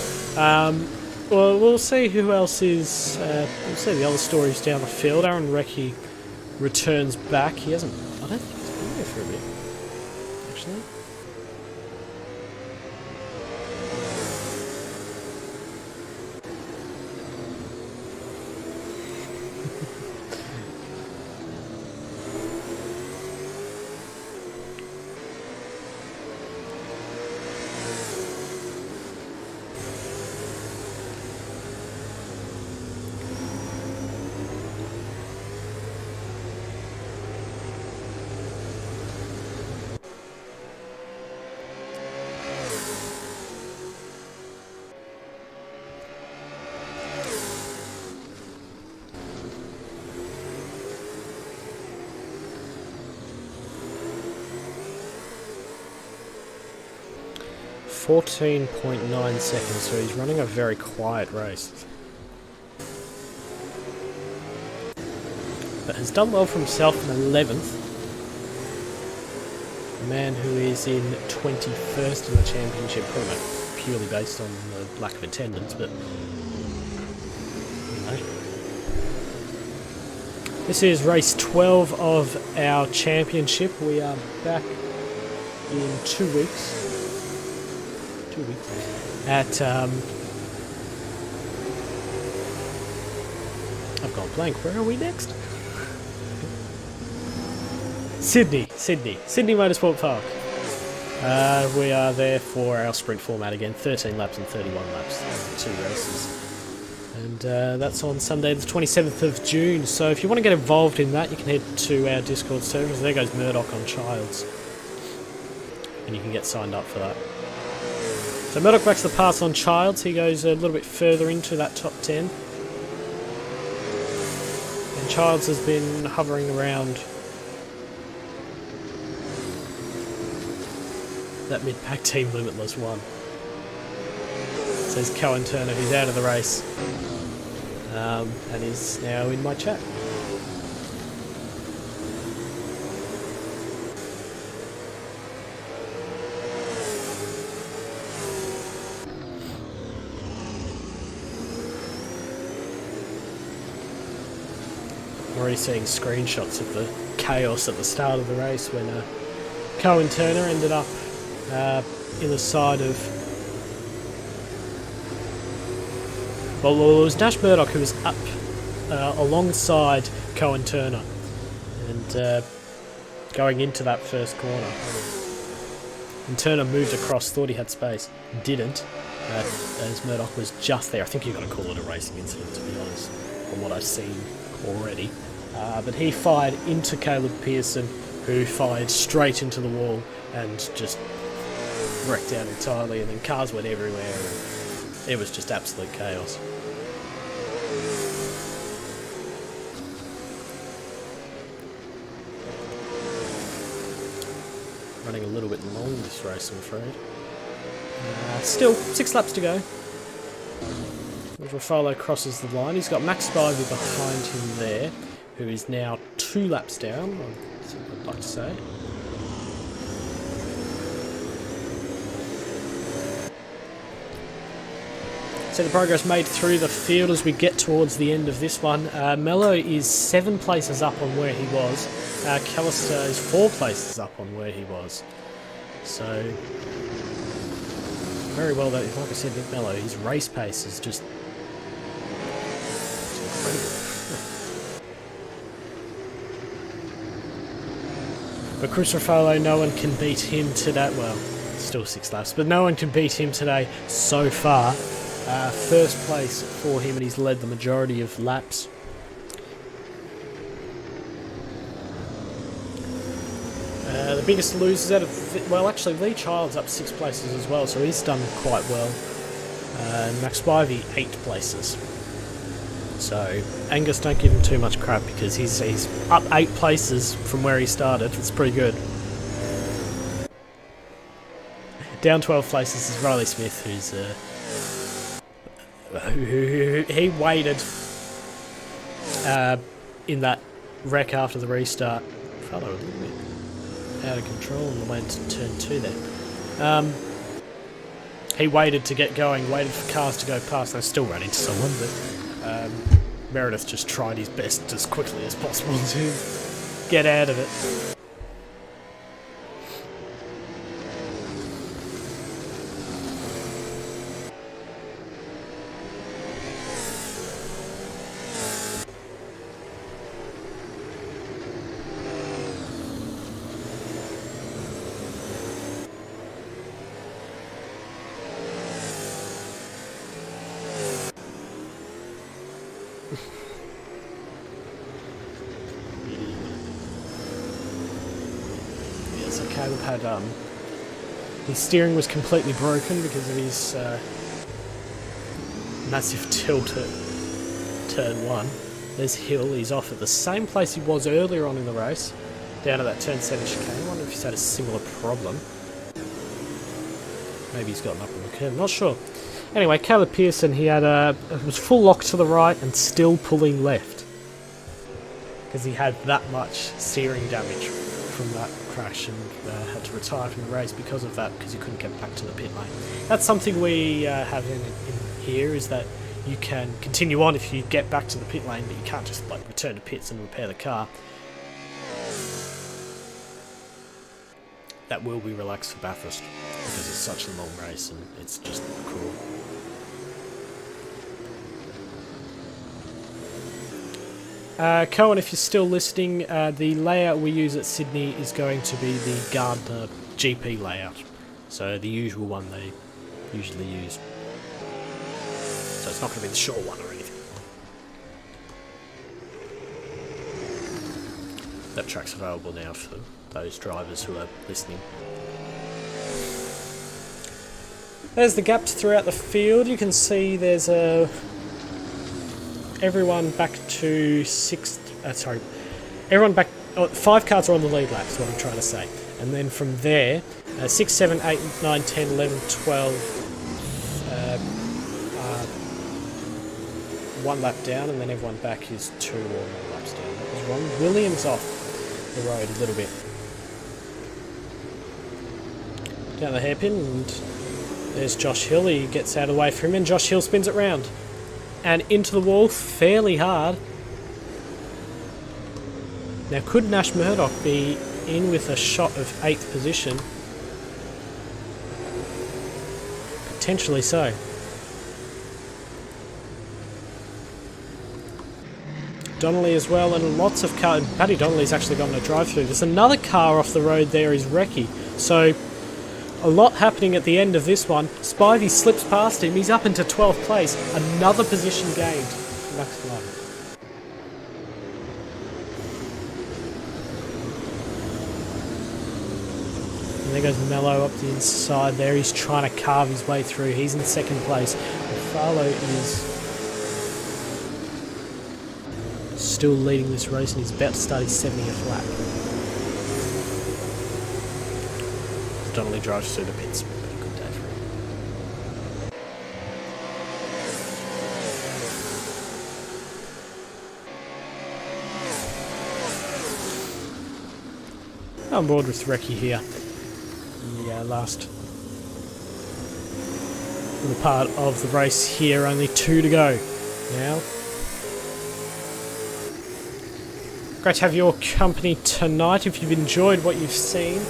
Well, we'll see who else is... we'll see the other stories down the field. Aaron Recchi returns back. He hasn't... I don't think he's been there for a bit, actually. .9 seconds, so he's running a very quiet race. But has done well for himself in 11th. A man who is in 21st in the championship, pretty much purely based on the lack of attendance, but you know. This is race 12 of our championship. We are back in 2 weeks. 2 weeks at I've gone blank. Where are we next? Sydney Motorsport Park. We are there for our sprint format again, 13 laps and 31 laps, 2 races, and that's on Sunday the 27th of June. So if you want to get involved in that, you can head to our Discord servers. There goes Murdock on Childs, and you can get signed up for that. So Murdock backs the pass on Childs. He goes a little bit further into that top 10. And Childs has been hovering around that mid-pack team limitless one. Says Cohen Turner, who's out of the race. And is now in my chat. Already seeing screenshots of the chaos at the start of the race when Cohen Turner ended up in the side of... Well, it was Nash Murdock who was up alongside Cohen Turner and going into that first corner. And Turner moved across, thought he had space, didn't, as Murdock was just there. I think you've got to call it a racing incident, to be honest, from what I've seen already. But he fired into Caleb Pearson, who fired straight into the wall and just wrecked out entirely, and then cars went everywhere, and it was just absolute chaos. Running a little bit long this race, I'm afraid. Still, 6 laps to go. Refalo crosses the line. He's got Max Spivey behind him there, who is now 2 laps down, I'd like to say. So the progress made through the field as we get towards the end of this one. Mello is 7 places up on where he was. Callister is 4 places up on where he was. So, very well, though, like I said, Nick Mello, his race pace is just but Chris Refalo, no one can beat him to that. Well, still 6 laps, but no one can beat him today so far. First place for him, and he's led the majority of laps. The biggest losers out of... Well, actually, Lee Child's up 6 places as well, so he's done quite well. Max Spivey, 8 places. So, Angus, don't give him too much crap, because he's up 8 places from where he started. It's pretty good. Down 12 places is Riley Smith, who's... he waited in that wreck after the restart. Felt a little bit out of control on the way into turn 2 there. He waited to get going, waited for cars to go past. They still ran into someone, but Meredith just tried his best as quickly as possible to get out of it. So Caleb had his steering was completely broken because of his massive tilt at turn 1. There's Hill, he's off at the same place he was earlier on in the race, down at that turn 7 chicane. I wonder if he's had a similar problem. Maybe he's gotten up on the curve, not sure. Anyway, Caleb Pearson, he had it was full lock to the right and still pulling left because he had that much steering damage from that crash and had to retire from the race because of that, because he couldn't get back to the pit lane. That's something we have in here, is that you can continue on if you get back to the pit lane, but you can't just like return to pits and repair the car. That will be relaxed for Bathurst because it's such a long race and it's just cool. Cohen, if you're still listening, the layout we use at Sydney is going to be the Gardner GP layout. So the usual one they usually use. So it's not going to be the short one or anything. That track's available now for those drivers who are listening. There's the gaps throughout the field. You can see there's everyone back to 6th, everyone back, 5 cars are on the lead lap, is what I'm trying to say. And then from there, 6, 7, 8, 9, 10, 11, 12, 1 lap down, and then everyone back is 2 or more laps down. That was wrong. Williams off the road a little bit. Down the hairpin, and there's Josh Hill. He gets out of the way for him, and Josh Hill spins it round. And into the wall fairly hard. Now, could Nash Murdock be in with a shot of 8th position? Potentially so. Donnelly as well, and lots of cars. Paddy Donnelly's actually gotten a drive-through. There's another car off the road there, is Recce. So, a lot happening at the end of this one. Spivey slips past him. He's up into 12th place. Another position gained. Max Love. And there goes Mello up the inside there. He's trying to carve his way through. He's in 2nd place. Refalo is still leading this race, and he's about to start his 70th lap. Donnelly drives through the pits. Good day for him. On board with Recce here. The last little part of the race here. Only 2 to go now. Great to have your company tonight. If you've enjoyed what you've seen,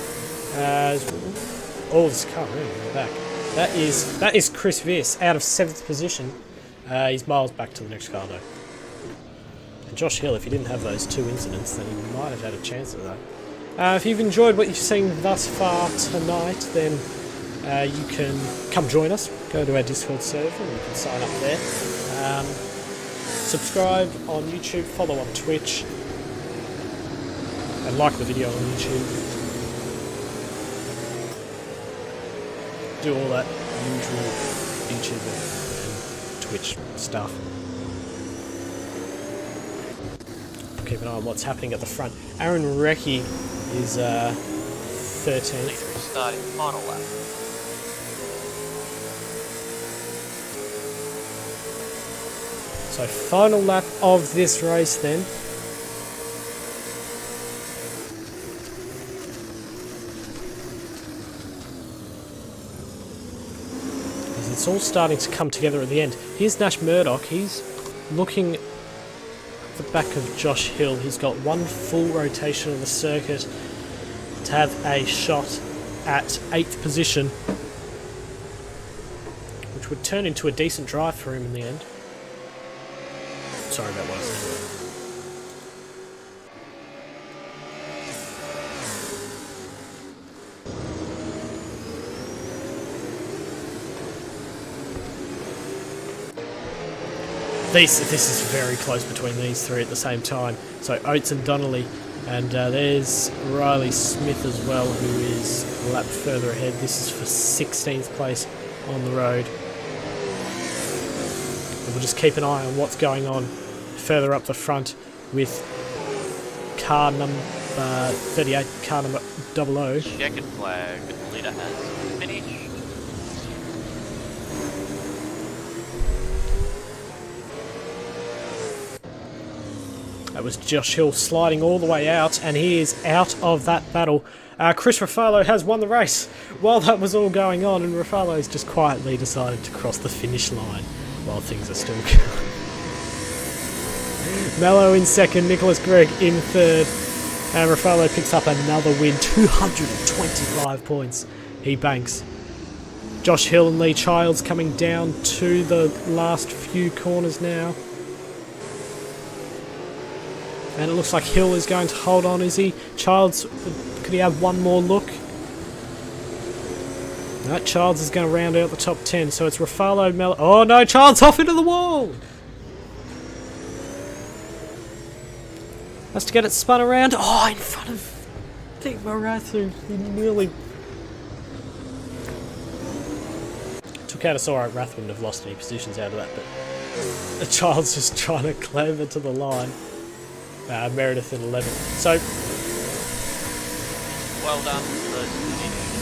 this car really in the back. That is Chris Viss out of 7th position. He's miles back to the next car though. And Josh Hill, if he didn't have those 2 incidents, then he might have had a chance at that. If you've enjoyed what you've seen thus far tonight, then you can come join us. Go to our Discord server and you can sign up there. Subscribe on YouTube, follow on Twitch, and like the video on YouTube. Do all that usual YouTube and Twitch stuff. Keep an eye on what's happening at the front. Aaron Recce is 13th. Starting final lap. So final lap of this race then. As it's all starting to come together at the end. Here's Nash Murdock. He's looking at the back of Josh Hill. He's got one full rotation of the circuit to have a shot at 8th position, which would turn into a decent drive for him in the end. Sorry about what I said. This is very close between these three at the same time. So Oates and Donnelly, and there's Riley Smith as well, who is a lap further ahead. This is for 16th place on the road. And we'll just keep an eye on what's going on further up the front with car number 38, car number 00. Checkered flag, leader has finished. That was Josh Hill sliding all the way out, and he is out of that battle. Chris Refalo has won the race while that was all going on, and Refalo's just quietly decided to cross the finish line while things are still going. Mello in second, Nicholas Gregg in third, and Refalo picks up another win, 225 points he banks. Josh Hill and Lee Childs coming down to the last few corners now. And it looks like Hill is going to hold on, is he? Childs, could he have one more look? No, Childs is going to round out the top 10, so it's Refalo, Mello... Oh no, Childs off into the wall! Has to get it spun around. Oh, in front of Dick Morath, who nearly... took out a Sora. Rath wouldn't have lost any positions out of that, but... the Childs just trying to clamber to the line. Meredith in 11. So, Well done.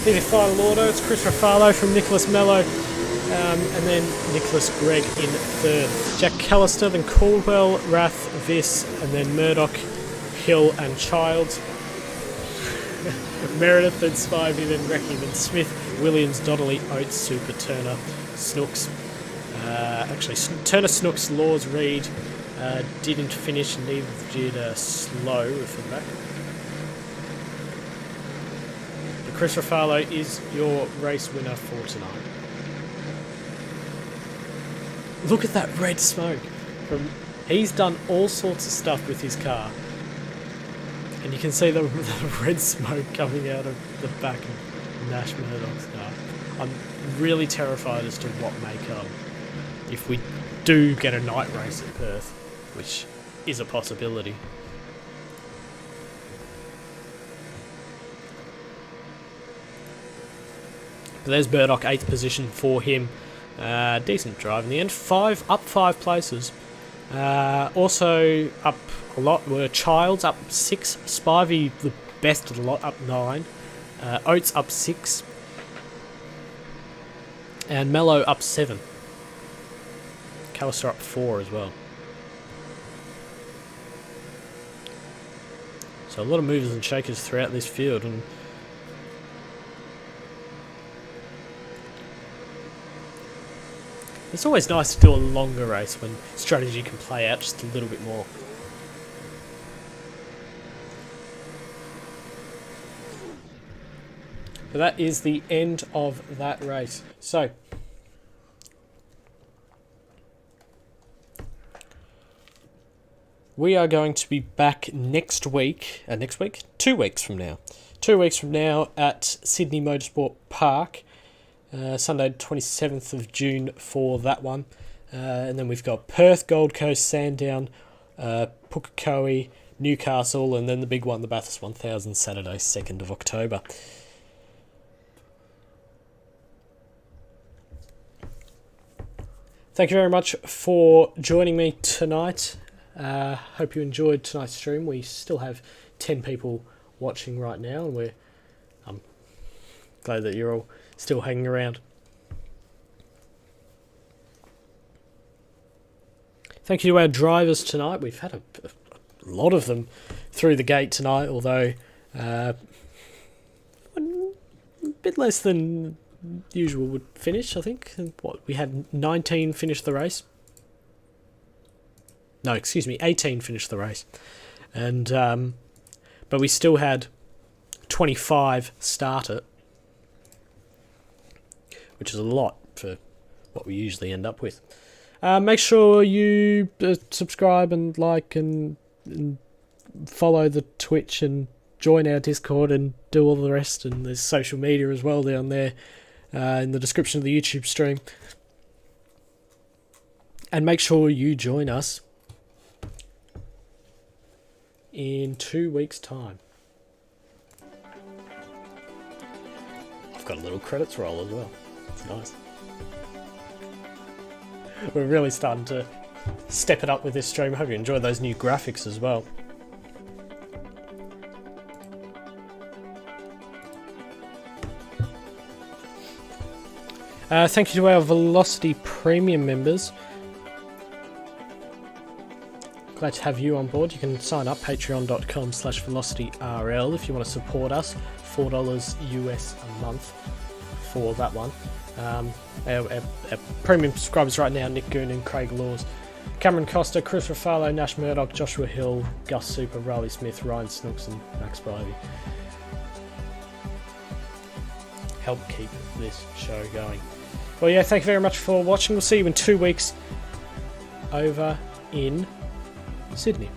here's your final order. It's Chris Refalo from Nicholas Mello, and then Nicholas Gregg in third. Jack Callister, then Caldwell, Rath, Viss, and then Murdock, Hill, and Childs. Meredith, then Spivey, then Recce, then Smith, Williams, Donnelly, Oates, Super, Turner, Snooks. Actually, Turner, Snooks, Laws, Reed. Didn't finish, neither did Slow from back. But Chris Refalo is your race winner for tonight. Look at that red smoke. He's done all sorts of stuff with his car. And you can see the red smoke coming out of the back of Nash Murdock's car. I'm really terrified as to what may come if we do get a night race at Perth, which is a possibility. But there's Murdock, 8th position for him. Decent drive in the end. Up 5 places. Also up a lot were Childs, up 6. Spivey, the best of the lot, up 9. Oates up 6. And Mello up 7. Callister up 4 as well. So a lot of movers and shakers throughout this field, and it's always nice to do a longer race when strategy can play out just a little bit more. But that is the end of that race. So we are going to be back next week. 2 weeks from now. 2 weeks from now at Sydney Motorsport Park. Sunday 27th of June for that one. And then we've got Perth, Gold Coast, Sandown, Pukekohe, Newcastle, and then the big one, the Bathurst 1000, Saturday 2nd of October. Thank you very much for joining me tonight. Hope you enjoyed tonight's stream. We still have 10 people watching right now, and I'm glad that you're all still hanging around. Thank you to our drivers tonight. We've had a lot of them through the gate tonight, although a bit less than usual would finish, I think. We had 19 finish the race. No, excuse me, 18 finish the race. And but we still had 25 start it, which is a lot for what we usually end up with. Make sure you subscribe and like and follow the Twitch and join our Discord and do all the rest. And there's social media as well down there in the description of the YouTube stream. And make sure you join us in 2 weeks' time. I've got a little credits roll as well. It's nice. We're really starting to step it up with this stream. I hope you enjoy those new graphics as well. Thank you to our Velocity Premium members. Glad to have you on board. You can sign up patreon.com/velocityrl if you want to support us. $4 US a month for that one. Our premium subscribers right now: Nick Goonan, Craig Laws, Cameron Costa, Chris Refalo, Nash, Murdock, Joshua Hill, Gus Super, Riley Smith, Ryan Snooks, and Max Spivey. Help keep this show going. Well, yeah, thank you very much for watching. We'll see you in 2 weeks over in Sydney.